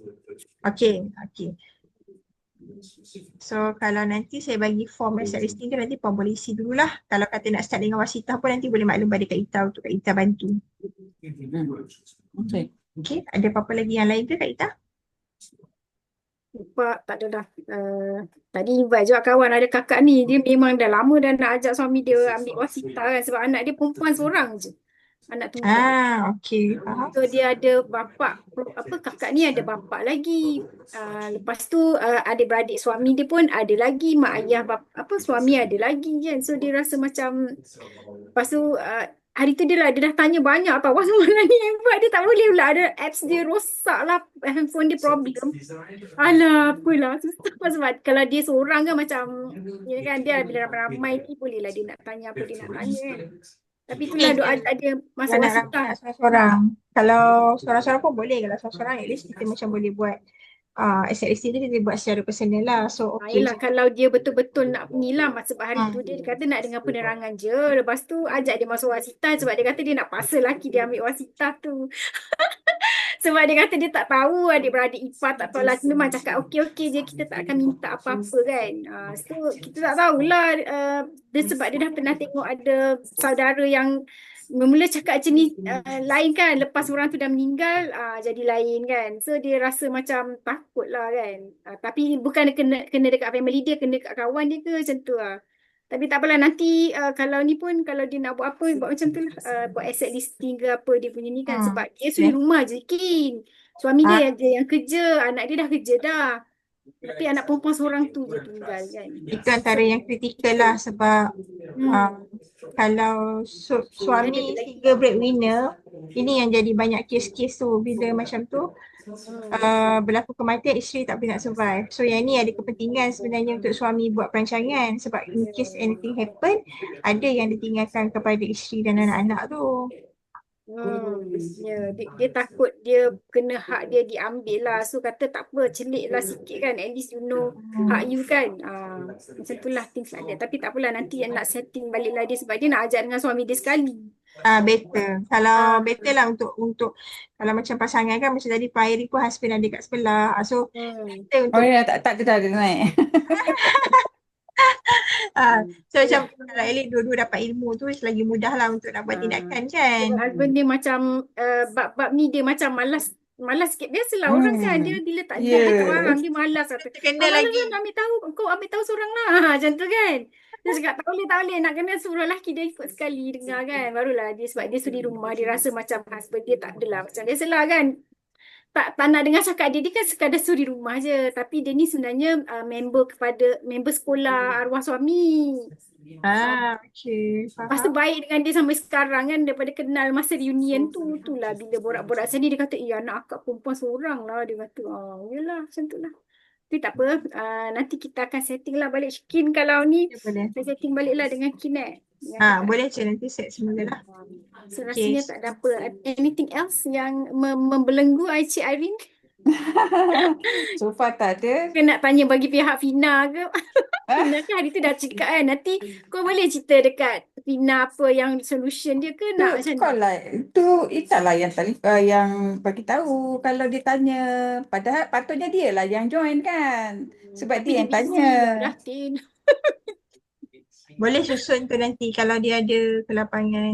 Okay. So kalau nanti saya bagi form asset listing tu, nanti Puan boleh isi dululah. Kalau kata nak start dengan wasitah pun, nanti boleh maklum pada Kak Ita untuk Kak Ita bantu. Okay. Ada apa-apa lagi yang lain ke Kak Ita? Tak ada dah. Tadi invite juga kawan, ada kakak ni, dia memang dah lama dah nak ajak suami dia ambil wasitah kan, sebab anak dia perempuan seorang je, anak tunggal. Okay. So dia ada bapak, kakak ni ada bapak lagi. Lepas tu adik-beradik suami dia pun ada lagi, mak ayah suami ada lagi kan. So dia rasa macam, lepas tu hari tu dia dah tanya banyak tau. Semalam ni hebat, dia tak boleh pula, ada apps dia rosak lah, handphone dia problem. Alah, apalah, susah sebab kalau dia seorang kan macam, ya kan, dia bila ramai-ramai ni boleh lah dia nak tanya apa dia nak tanya kan. Tapi itulah doa ada masa wasitah. Seorang-seorang. Kalau seorang-seorang pun boleh. Kalau seorang-seorang, at least kita macam boleh buat asset listing tu, kita buat secara personal lah. So okay. Yelah, kalau dia betul-betul nak nilam sebab hari tu dia kata nak dengar penerangan je. Lepas tu ajak dia masuk wasitah sebab dia kata dia nak paksa lelaki dia ambil wasitah tu. Sebab dia kata dia tak tahu adik-beradik ipar tak tahu lah. Memang cakap okey-okey je, kita tak akan minta apa-apa kan. So kita tak tahulah dia sebab dia dah pernah tengok ada saudara yang mula cakap macam ni lain kan, lepas orang tu dah meninggal jadi lain kan. So dia rasa macam takut lah kan. Tapi bukan kena dekat family dia, kena dekat kawan dia ke macam tu lah. Tapi tak apalah, nanti kalau ni pun kalau dia nak buat apa, buat macam tu lah. Buat asset listing ke apa dia punya ni kan. Sebab dia suri Boleh. rumah je Kin. Suami Ah, dia yang kerja, anak dia dah kerja dah. Tapi anak perempuan seorang tu je tinggal kan. itu antara yang kritikal lah sebab kalau Dia suami ada lagi. single breadwinner, ini yang jadi banyak kes-kes tu bila macam tu berlaku kematian, isteri tak boleh nak survive. So yang ni ada kepentingan sebenarnya untuk suami buat perancangan sebab in case anything happen, ada yang ditinggalkan kepada isteri dan anak-anak tu. Dia takut dia kena hak dia diambil lah. So kata tak apa, celik lah sikit kan. At least you know hak you kan. Macam tu lah, things like that. Tapi tak apalah, nanti yang nak setting balik lah dia sebab dia nak ajak dengan suami dia sekali. Better. Kalau better lah untuk kalau macam pasangan kan macam tadi Pak Airi pun husband ada kat sebelah. So better Oh untuk ya, tak ada naik. so macam kalau Ellie dua-dua dapat ilmu tu lagi mudah lah untuk nak buat tindakan kan. Husband dia macam bab-bab ni dia macam malas sikit. Biasalah orang kan, dia bila tak Ya. faham dia malas kata. Terkena Malas lagi. kan ambil tahu, kau ambil tahu seorang lah. Macam tu kan. Dia cakap tak boleh nak kena suruh lelaki dia ikut sekali dengar kan. Barulah dia, sebab dia suri rumah, dia rasa macam husband dia tak adalah macam biasalah kan. Tak nak dengar cakap dia kan sekadar suri rumah je. Tapi dia ni sebenarnya member sekolah arwah suami. Okay. Lepas tu Faham. baik dengan dia sampai sekarang kan, daripada kenal masa reunion tu. Itulah bila borak-borak sini dia kata, anak akak perempuan seorang lah. Dia kata, yelah macam tu lah. Tapi tak apa, nanti kita akan setting lah balik Kin kalau ni. Ya, boleh. Saya setting balik lah dengan Kin Boleh je nanti set semula lah. So rasanya tak ada apa. Anything else yang membelenggu Cik Irene? So far tak ada. Kau nak tanya bagi pihak Fina ke? Fina kan hari tu dah cakap kan. Nanti kau boleh cerita dekat Fina apa yang solution dia ke nak macam Kau ni? lah, Ita lah yang bagi tahu kalau dia tanya. Padahal patutnya dia lah yang join kan. Sebab Tapi dia yang busy tanya. dah Tin. Boleh susun tu nanti kalau dia ada ke lapangan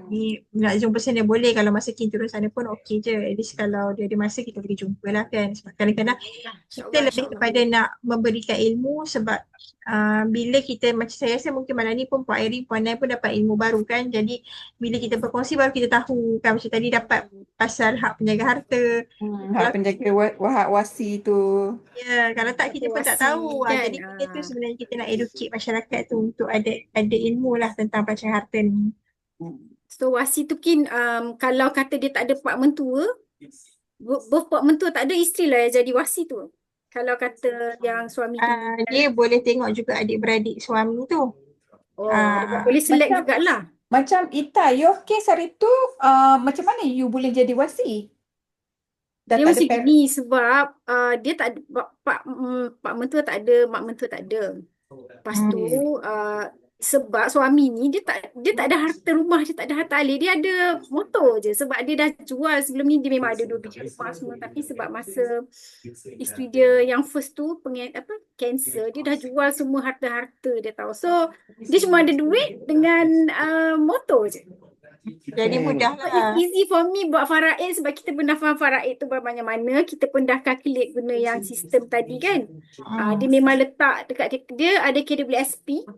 ni nak Zoom personal boleh, kalau masa Kin turun sana pun okey je. At least kalau dia ada masa kita boleh jumpa lah kan. Sebab kadang-kadang kita lebih kepada nak memberikan ilmu sebab bila kita macam saya rasa mungkin malam ni pun Puan Airi, Puan Nai pun dapat ilmu baru kan. Jadi bila kita berkongsi baru kita tahu kan, macam tadi dapat pasal hak penjaga harta. Hak penjaga hak wasi tu. Ya, kalau tak kita pun tak Wasi tahu. kan, Jadi benda tu sebenarnya kita nak educate masyarakat tu untuk ada ilmu lah tentang perancangan harta ni. So wasi tu Kin, kalau kata dia tak ada pak mentua, both pak mentua tak ada, isteri lah yang jadi wasi tu. Kalau kata yang suami tu Dia boleh tengok juga adik-beradik suami tu. dia boleh select Macam- jugalah. Macam Ita, your case hari tu macam mana you boleh jadi wasi? Dah Dia tak macam ada gini sebab dia tak ada pak mentua tak ada, mak mentua tak ada. Lepas tu sebab suami ni dia tak ada harta rumah, dia tak ada harta alih, dia ada motor je sebab dia dah jual sebelum ni. Dia memang ada 2 biji rumah semua, tapi sebab masa isteri dia yang first tu kanser, dia dah jual semua harta-harta dia tahu. So dia cuma ada duit dengan motor je. Jadi mudah So lah. it's easy for me buat faraid sebab kita pun dah faham faraid tu berapa mana. Kita pun dah calculate guna yang sistem tadi kan. Dia memang letak dekat dia ada KWSP.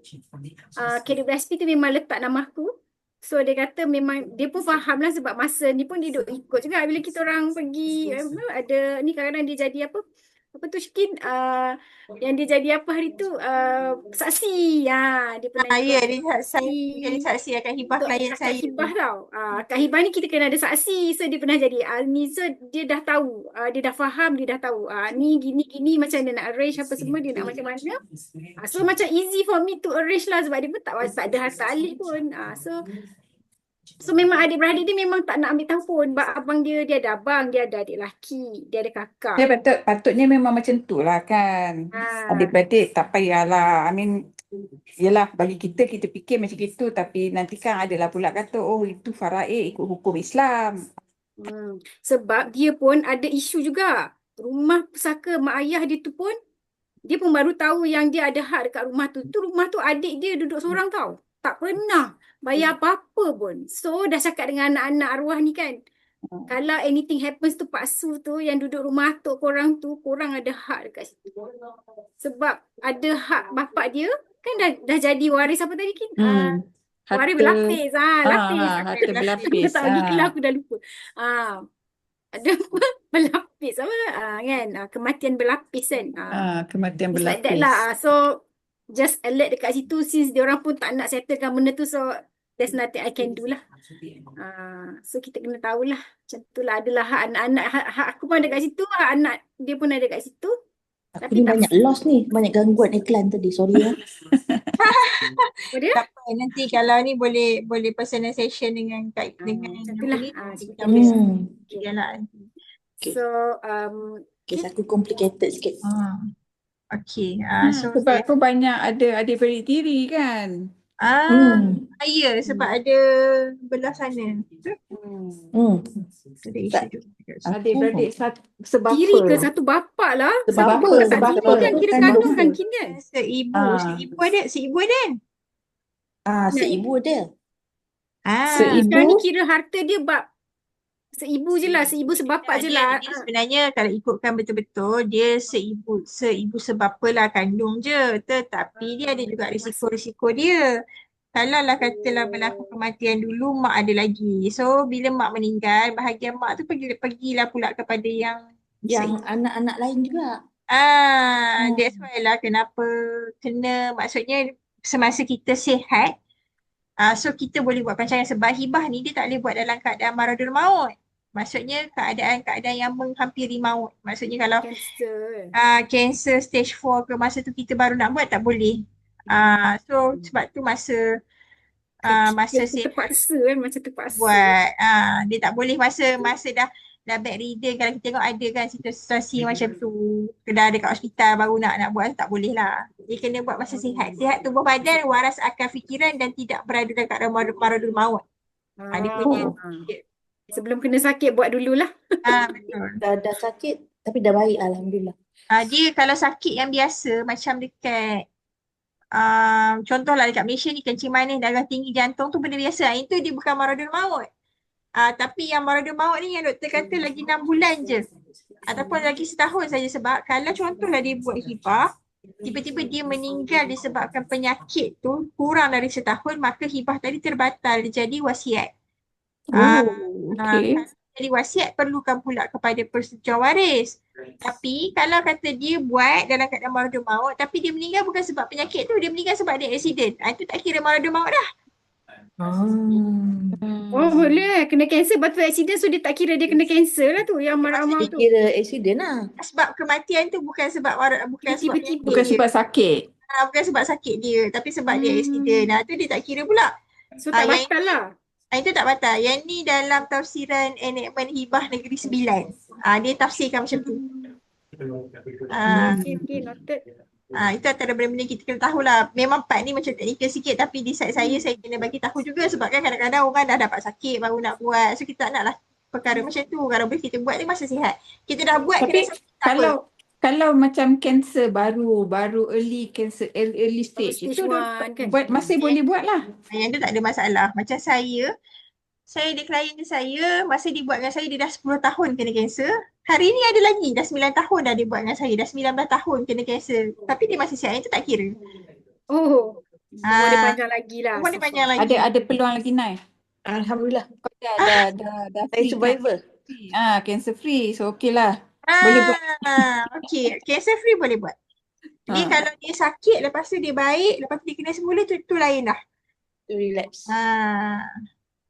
KWSP tu memang letak nama aku. So dia kata memang dia pun faham lah sebab masa ni pun dia duk ikut juga bila kita orang pergi ada ni kadang-kadang dia jadi apa tu Syikin, yang dia jadi apa hari tu saksi. Dia pernah Ya, ikut dia jadi saksi akan hibah untuk klien Kak saya. Hibah tau. Kak Hibah ni kita kena ada saksi. So dia pernah jadi ni. So dia dah tahu. Dia dah faham, dia dah tahu. Ni gini macam dia nak arrange apa semua, dia nak macam mana. So macam easy for me to arrange lah sebab dia pun tak ada harta alih pun. So memang adik-beradik dia memang tak nak ambil tahu pun. Abang dia ada abang, dia ada adik lelaki, dia ada kakak. Dia patutnya memang macam tu lah kan. Adik-beradik tak payahlah. I mean, yelah bagi kita fikir macam gitu, tapi nanti kan adalah pula kata itu faraid ikut hukum Islam. Sebab dia pun ada isu juga. Rumah pusaka mak ayah dia tu pun, dia pun baru tahu yang dia ada hak dekat rumah tu. Tu rumah tu adik dia duduk seorang tau. tak pernah bayar apa-apa pun. So dah cakap dengan anak-anak arwah ni kan, kalau anything happens to Pak Su tu yang duduk rumah atuk korang tu, korang ada hak dekat situ. Sebab ada hak bapak dia kan dah jadi waris apa tadi Kin? Waris Harta, berlapis. Lapis. harta berlapis. Tak gila aku dah lupa. Ada apa? Berlapis apa? Kan? Kematian berlapis kan? Kematian It's like berlapis. that lah. So just alert dekat situ since diorang pun tak nak settlekan benda tu, so there's nothing I can do lah. So kita kena tahulah. Macam tu lah, adalah hak anak-anak, hak aku pun ada kat situ, hak anak dia pun ada kat situ. Aku Tapi ni tak banyak loss ni, banyak gangguan iklan tadi. Sorry ya. apa dia. Tak apa, nanti kalau ni boleh personal session dengan dengan Macam apa tu lah. ni, Kita kita boleh Okay. dia lah. Okay. So Kes aku complicated sikit. Okay. So Sebab kau banyak ada adik-beradik tiri kan? ya, sebab ada belah sana. Ada isu juga. Adik-beradik sebapa. Tiri ke satu bapa lah. Sebapa, Kat sebapa. sini kan kira kandung kan Kin kan? Seibu ada. Seibu ada. Seibu. Sekarang ni kira harta dia bab seibu je lah, seibu sebapa je lah. Dia sebenarnya kalau ikutkan betul-betul dia seibu sebapa lah, kandung je, tetapi dia ada juga risiko-risiko dia. Kalau lah katalah berlaku kematian dulu, mak ada lagi. So bila mak meninggal, bahagian mak tu pergilah pula kepada yang anak-anak lain juga. That's why lah kenapa kena, maksudnya semasa kita sihat, so kita boleh buat perancangan, sebab hibah ni dia tak boleh buat dalam keadaan maradul maut. Maksudnya keadaan yang menghampiri maut. Maksudnya kalau cancer stage 4 ke, masa tu kita baru nak buat, tak boleh. So sebab tu masa sihat terpaksa kan, macam terpaksa buat. Dia tak boleh masa dah bedridden. Kalau kita tengok ada kan situasi macam tu, dah dekat hospital baru nak buat, tak boleh lah. Dia kena buat masa sihat. Sihat tubuh badan, waras akal fikiran dan tidak berada dalam keadaan maradul maut. Dia punya sebelum kena sakit buat dululah. Betul. Dah sakit tapi dah baik alhamdulillah. Dia kalau sakit yang biasa macam dekat contohlah dekat Malaysia ni, kencing manis, darah tinggi, jantung tu benda biasa. Itu dia bukan maradul maut. Tapi yang maradul maut ni yang doktor kata lagi 6 bulan je. Ataupun lagi setahun saja, sebab kalau contohlah dia buat hibah, tiba-tiba dia meninggal disebabkan penyakit tu kurang dari setahun, maka hibah tadi terbatal, dia jadi wasiat. Okay. Jadi wasiat perlukan pula kepada persetujuan waris. Tapi kalau kata dia buat dalam keadaan maradul maut, tapi dia meninggal bukan sebab penyakit tu, dia meninggal sebab dia aksiden, itu tak kira maradul maut dah. Boleh kena kanser batu aksiden, so dia tak kira dia kena kanser lah tu, yang maradul maut tu. Kira aksiden lah. Sebab kematian tu bukan sebab Tiba-tiba. Bukan sebab sakit. bukan sebab sakit dia, tapi sebab dia aksiden. Tu dia tak kira pula. So tak batal lah. Itu tak batal. Yang ni dalam tafsiran enakmen hibah negeri 9. Dia tafsirkan macam tu. Okay, noted. Itu antara benda-benda kita kena tahulah. Memang part ni macam teknikal sikit, tapi di side saya kena bagi tahu juga, sebab kan kadang-kadang orang dah dapat sakit baru nak buat. So kita tak naklah perkara macam tu. Kalau boleh kita buat ni masa sihat. Kita dah buat, Tapi kena sakit, tak apa. kalau macam kanser baru early cancer, early stage, Stage itu one kan. masih boleh buat lah. Yang tu tak ada masalah. Macam saya ada klien saya, masa dia buat dengan saya, dia dah 10 tahun kena kanser. Hari ni ada lagi, dah 9 tahun dah dia buat dengan saya, dah 19 tahun kena kanser. Tapi dia masih sihat, yang tu tak kira. Umur dia panjang lagi lah. Umur dia panjang lagi. Ada peluang lagi naik. Alhamdulillah. Dah Saya free survivor. cancer free, so okay lah. Boleh buat. Okay, cancer free boleh buat. Dia kalau dia sakit, lepas tu dia baik, lepas tu dia kena semula, tu lain dah. To relapse.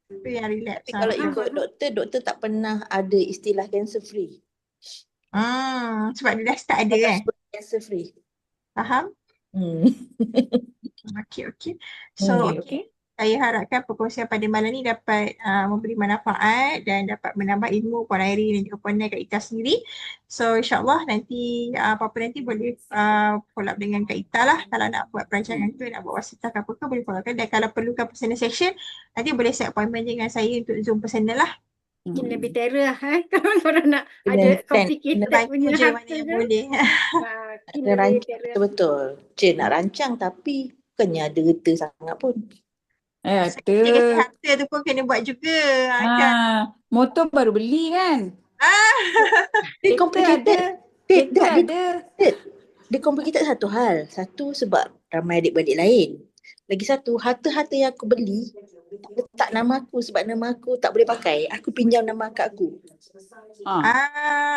Itu yang relapse. Tapi kalau ikut doktor tak pernah ada istilah cancer free. Sebab dia dah start ada kan. Cancer free. Faham? Okay. So, Okay. saya harapkan perkongsian pada malam ni dapat memberi manfaat dan dapat menambah ilmu Puan Airi dan juga Puan Nai kat Ita sendiri. So insyaAllah nanti apa-apa nanti boleh follow up dengan Kak Ita lah. Kalau nak buat perancangan tu, nak buat wasitah ke apa ke, boleh follow up. Dan kalau perlukan personal session, nanti boleh set appointment dengan saya untuk Zoom personal lah. Mungkin lebih terror lah kalau korang nak ada complicated punya je mana harta yang kan. boleh. Mungkin Ada lebih rancang terror. betul. Cik nak rancang tapi bukannya ada reta sangat pun. So, kita kasi Ada. harta tu pun kena buat juga. Kan? Motor baru beli kan? Ah, Dia Kereta complicated. ada. Dia, Kereta tak, dia ada. complicated. Dia complicated satu hal. Satu sebab ramai adik-beradik lain. Lagi satu, harta-harta yang aku beli tak letak nama aku sebab nama aku tak boleh pakai. Aku pinjam nama akak aku.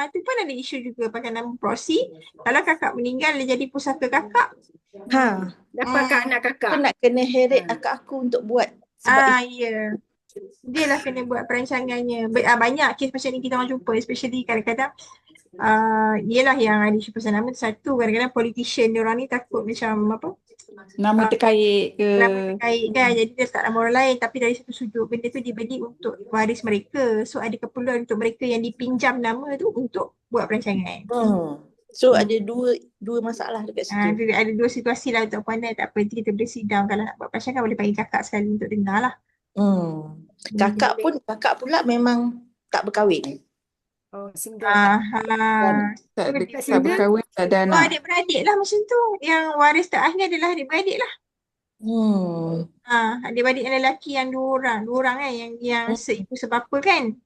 tu pun ada isu juga pakai nama proxy. Kalau kakak meninggal dia jadi pusaka kakak. Ha, Dapat kat anak aku kakak. nak kena heret Ha. akak aku untuk buat sebab Ya. Dia lah kena buat perancangannya. Banyak kes macam ni kita orang jumpa, especially kadang-kadang yelah yang ada isu pasal nama tu satu, kadang-kadang politician dia orang ni takut macam apa, Nama terkait ke? nama terkait kan, jadi dia letak nama orang lain, tapi dari satu sudut benda tu dibeli untuk waris mereka, so ada keperluan untuk mereka yang dipinjam nama tu untuk buat perancangan. So ada dua masalah dekat situ. Ada dua situasi lah untuk pandai, tak apa nanti kita boleh sidang, kalau nak buat perancangan boleh panggil kakak sekali untuk dengar lah. Kakak pula memang tak berkahwin. Oh, single. Tak ada Kat tak single? berkahwin, tak ada anak. Adik-beradik lah macam tu. Yang waris terakhir adalah adik-beradik lah. Adik-beradik yang lelaki yang dua orang kan, yang seibu sebapa kan.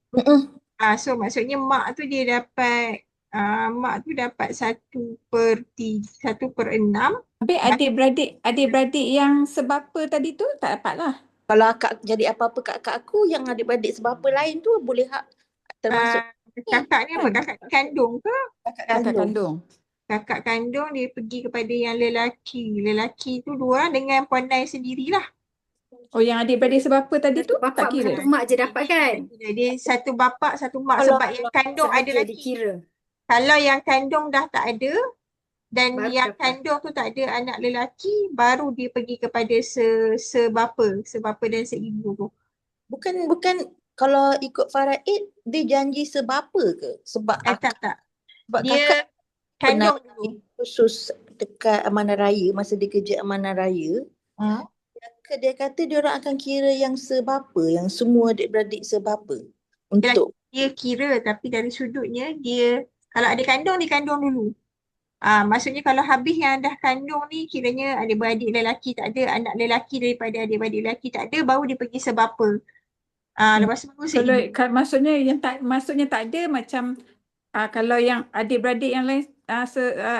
So maksudnya mak tu dia dapat mak tu dapat 1/6. Habis adik-beradik yang sebapa tadi tu tak dapat lah. Kalau akak jadi apa-apa kat akak aku, yang adik-beradik sebapa lain tu boleh hak termasuk Kakak ni apa? Kakak kandung ke? Kakak kandung. Kakak kandung dia pergi kepada yang lelaki. Lelaki tu dua orang dengan Puan Nai sendirilah. Oh, yang adik-beradik sebapa tadi tu Satu tak bapak kira. satu mak je dapat kan? Dia satu bapa satu mak, Kalau- sebab yang kandung ada Sahaja lagi. dikira. Kalau yang kandung dah tak ada dan Baru yang dapat. kandung tu tak ada anak lelaki, baru dia pergi kepada sebapa dan seibu tu. bukan kalau ikut faraid dia janji sebapa ke? Sebab Tak. sebab Dia kakak kandung pernah dulu. khusus dekat Amanah Raya, masa dia kerja Amanah Raya, dia kata dia orang akan kira yang sebapa, yang semua adik-beradik sebapa untuk Dia kira, tapi dari sudutnya dia kalau ada kandung dia kandung dulu. Maksudnya kalau habis yang dah kandung ni, kiranya adik-beradik lelaki tak ada, anak lelaki daripada adik-beradik lelaki tak ada, baru dia pergi sebapa. Lepas tu baru Kalau seibu. maksudnya tak ada macam kalau yang adik-beradik yang lain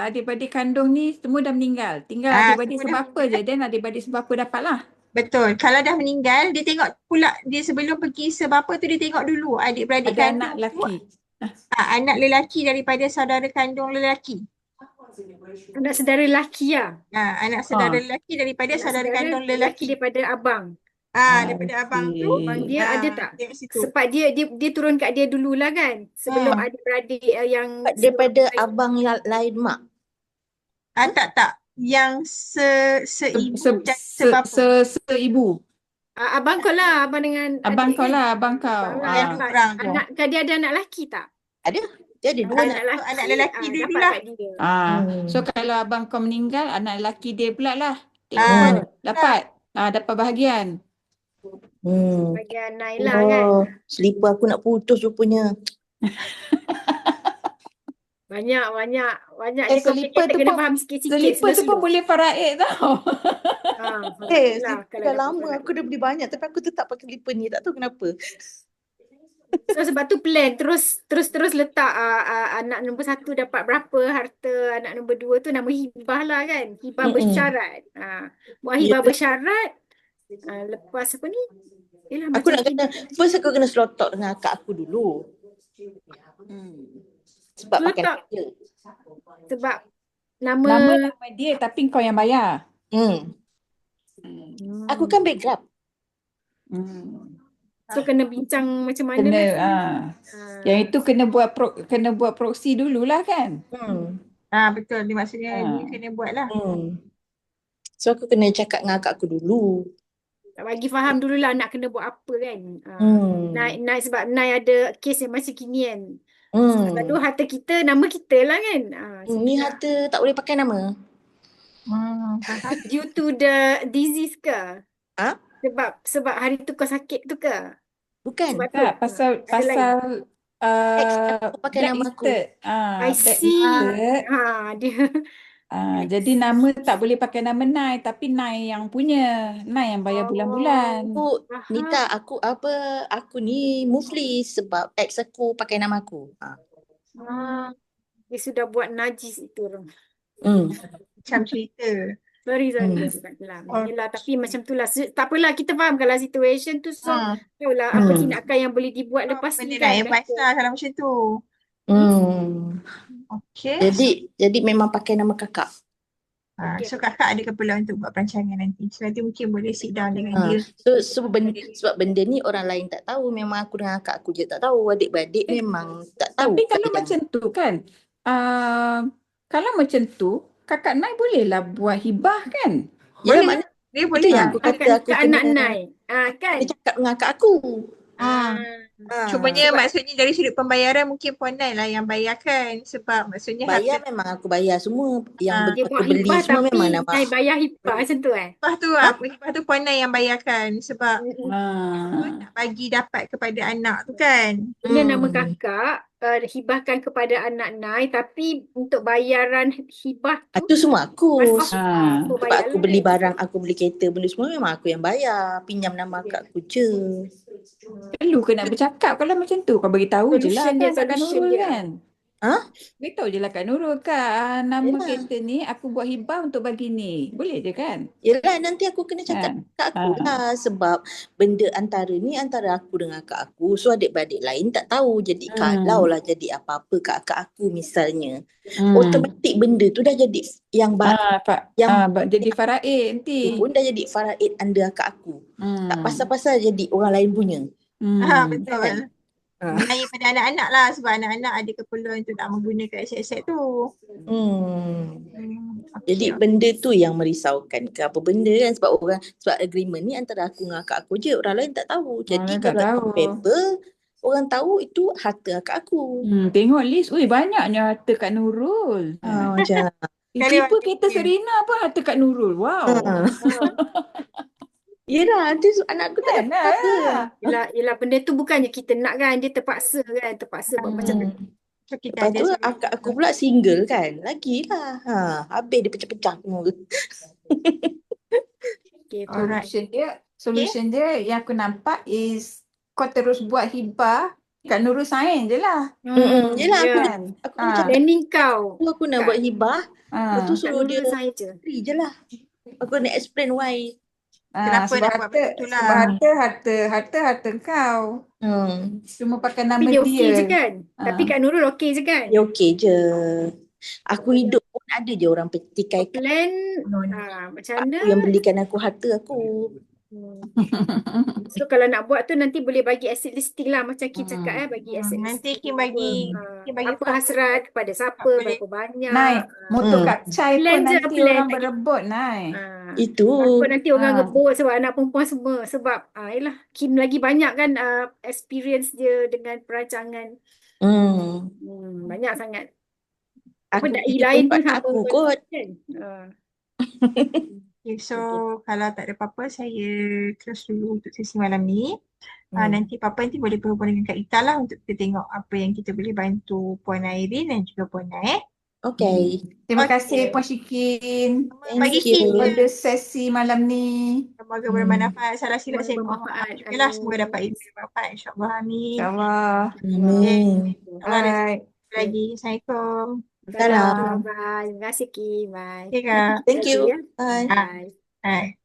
adik-beradik kandung ni semua dah meninggal. Tinggal adik-beradik semua dah sebapa je, dan adik-beradik sebapa dapatlah. Betul. Kalau dah meninggal, dia tengok pula, dia sebelum pergi sebapa tu dia tengok dulu adik-beradik Ada anak kandung tu, lelaki. anak lelaki daripada saudara kandung lelaki. Anak saudara lelaki lah. Anak saudara lelaki daripada Anak saudara kandung lelaki lelaki. daripada abang. Daripada abang tu. Abang dia ada tak? Tengok situ. Sebab dia turun kat dia dululah kan. Sebelum adik-beradik yang daripada abang yang lain mak. Tak. Yang seibu dan sebapa. Seibu. abang kau lah, abang dengan Abang adik kau kan? lah, abang kau. Abang Dua orang tu. anak dia ada anak lelaki tak? Ada. Dia ada dua anak. Anak lelaki dia dapat dululah. kat dia. So kalau abang kau meninggal, anak lelaki dia pula lah. dapat. Dapat bahagian. Bagian Naila kan. Selipar aku nak putus rupanya. Banyak dia Selipar complicated, tu kena pun- faham sikit-sikit. Selipar tu pun slow-slow. boleh faraid tau. Lah, kalau Dah dapat lama berat. aku dah beli banyak tapi aku tetap pakai slipper ni. Tak tahu kenapa. So sebab tu plan terus letak anak nombor 1 dapat berapa harta, anak nombor 2 tu nama hibah lah kan. Hibah bersyarat. Buat hibah bersyarat. Lepas apa ni? Yelah, Aku nak kena, first aku kena slotok dengan akak aku dulu. Sebab pakai Slotok. dia. sebab Nama dia tapi kau yang bayar. Aku kan bankrupt. So kena bincang macam mana Kena lah. yang itu kena buat proxy dululah kan. Betul. Dia maksudnya dia kena buat lah. So aku kena cakap dengan akak aku dulu. Tak bagi faham dululah nak kena buat apa kan. Naik sebab Nai ada kes yang masih kini kan. Lalu harta kita, nama kita lah kan. Ni harta tak boleh pakai nama. Due to the disease ke? Ha? Sebab hari tu kau sakit tu ke? Bukan. Sebab tu. Tak, pasal Aku pakai nama aku. blacklisted. I see. Blacklisted. Dia Jadi nama tak boleh pakai nama Nai, tapi Nai yang punya. Nai yang bayar bulan-bulan. Aku, Faham. Nita, aku ni muflis sebab ex aku pakai nama aku. Dia sudah buat najis itu orang. Macam cerita. Sorry, Hmm. sebab itulah. Oh. Yelah, tapi macam itulah. Tak apalah, kita faham kalau situation tu. So, Ha. tahulah apa Hmm. tindakan yang boleh dibuat lepas Benda ni nak kan. advice Better. lah kalau macam tu. Okay. Jadi memang pakai nama kakak. Okay. So kakak ada keperluan untuk buat perancangan nanti. So nanti mungkin boleh sit down dengan dia. Sebab benda ni orang lain tak tahu. Memang aku dengan kakak aku je tak tahu. Adik-beradik memang tak tahu. Tapi kalau macam tu kan, kalau macam tu, Kakak Nai bolehlah buat hibah kan? Yalah, Boleh. mana Dia itu boleh. yang aku kata Akan aku ke anak kena Nai. Kan? cakap dengan kakak aku. Cumanya Sebab- maksudnya dari sudut pembayaran mungkin Puan Nai lah yang bayarkan. Sebab maksudnya Bayar harta memang aku bayar semua. Yang Dia aku buat beli hibah semua tapi memang nama. Nai bayar hibah macam tu kan? hibah tu Puan Nai yang bayarkan. Sebab nak bagi dapat kepada anak tu kan. Dengan nama kakak hibahkan kepada anak Nai, tapi untuk bayaran hibah tu Itu semua aku. aku Sebab bayar aku beli barang, aku beli kereta, benda semua memang aku yang bayar. Pinjam nama kakak aku je. Perlu ke nak bercakap kalau macam tu? Kau beritahu je lah Solution dia, kan kat Kak solution Nurul dia. kan? Beritahu je lah Kak Nurul, Kak, nama Yelah. kereta ni aku buat hibah untuk bagi ni. Boleh je kan? Yelah, nanti aku kena cakap Kan? kat aku lah. Sebab benda antara ni antara aku dengan akak aku. So adik-beradik lain tak tahu. Jadi kalau lah jadi apa-apa kat akak aku misalnya. Otomatik benda tu dah jadi yang Jadi faraid nanti. pun dah jadi faraid under akak aku. Tak pasal-pasal jadi orang lain punya. Betul. Mengenai pada anak-anak lah. Sebab anak-anak ada keperluan untuk nak menggunakan aset-aset tu. Jadi benda tu yang merisaukan ke apa benda kan. Sebab agreement ni antara aku dengan akak aku je. Orang lain tak tahu. Jadi tak kalau tahu. on paper orang tahu itu harta akak aku. Tengok list. Ui, banyaknya harta Kak Nurul. Macam Tiba kereta Serena pun harta Kak Nurul. Wow. yelah, tu anak aku tak dapat apa. Yelah, benda tu bukannya kita nak kan, dia terpaksa buat macam tu. So kita Lepas tu akak aku pula single kan. Lagilah. Habis dia pecah-pecah semua. Okay, Solution dia yang aku nampak is kau terus buat hibah, Kak Nurul sign je lah. Yelah, aku macam planning kau. aku nak buat hibah. Lepas tu suruh dia saja. free je lah. Aku nak explain why. Kenapa nak buat macam tu lah. Sebab harta kau. Cuma pakai nama Tapi dia okey dia. je kan? Tapi Kak Nurul okey je kan? Dia okey je. Aku hidup pun ada je orang petikai Plan macam mana? aku yang belikan aku harta aku. So kalau nak buat tu nanti boleh bagi asset listing lah macam Kim cakap bagi asset Nanti listing. Kim bagi Apa hasrat kepada siapa, berapa banyak. Nai, motor Kak Chai Plan pun je, nanti plan. orang berebut, Nai. Itu. Takut nanti orang rebut sebab anak perempuan semua. Sebab yelah, Kim lagi banyak kan experience dia dengan perancangan. Banyak sangat. Aku Dai lain pun sama aku kot. kan. Okay, so kalau tak ada apa-apa saya close dulu untuk sesi malam ni. Nanti apa-apa nanti boleh berhubung dengan Kak Ita lah untuk kita tengok apa yang kita boleh bantu Puan Airin dan juga Puan Nai. Okay. Terima kasih Puan Syikin Bagi pada sesi malam ni. Semoga bermanfaat. Salah silap saya mohon Bermanfaat. maaf juga lah. Semoga dapat ilmu bermanfaat. InsyaAllah. Amin. InsyaAllah. Amin. Alright. Lagi. Assalamualaikum. Salam. Bye. Terima kasih Kim. Bye. Okay, Kak. Thank you. Ya. Bye. Bye. Bye.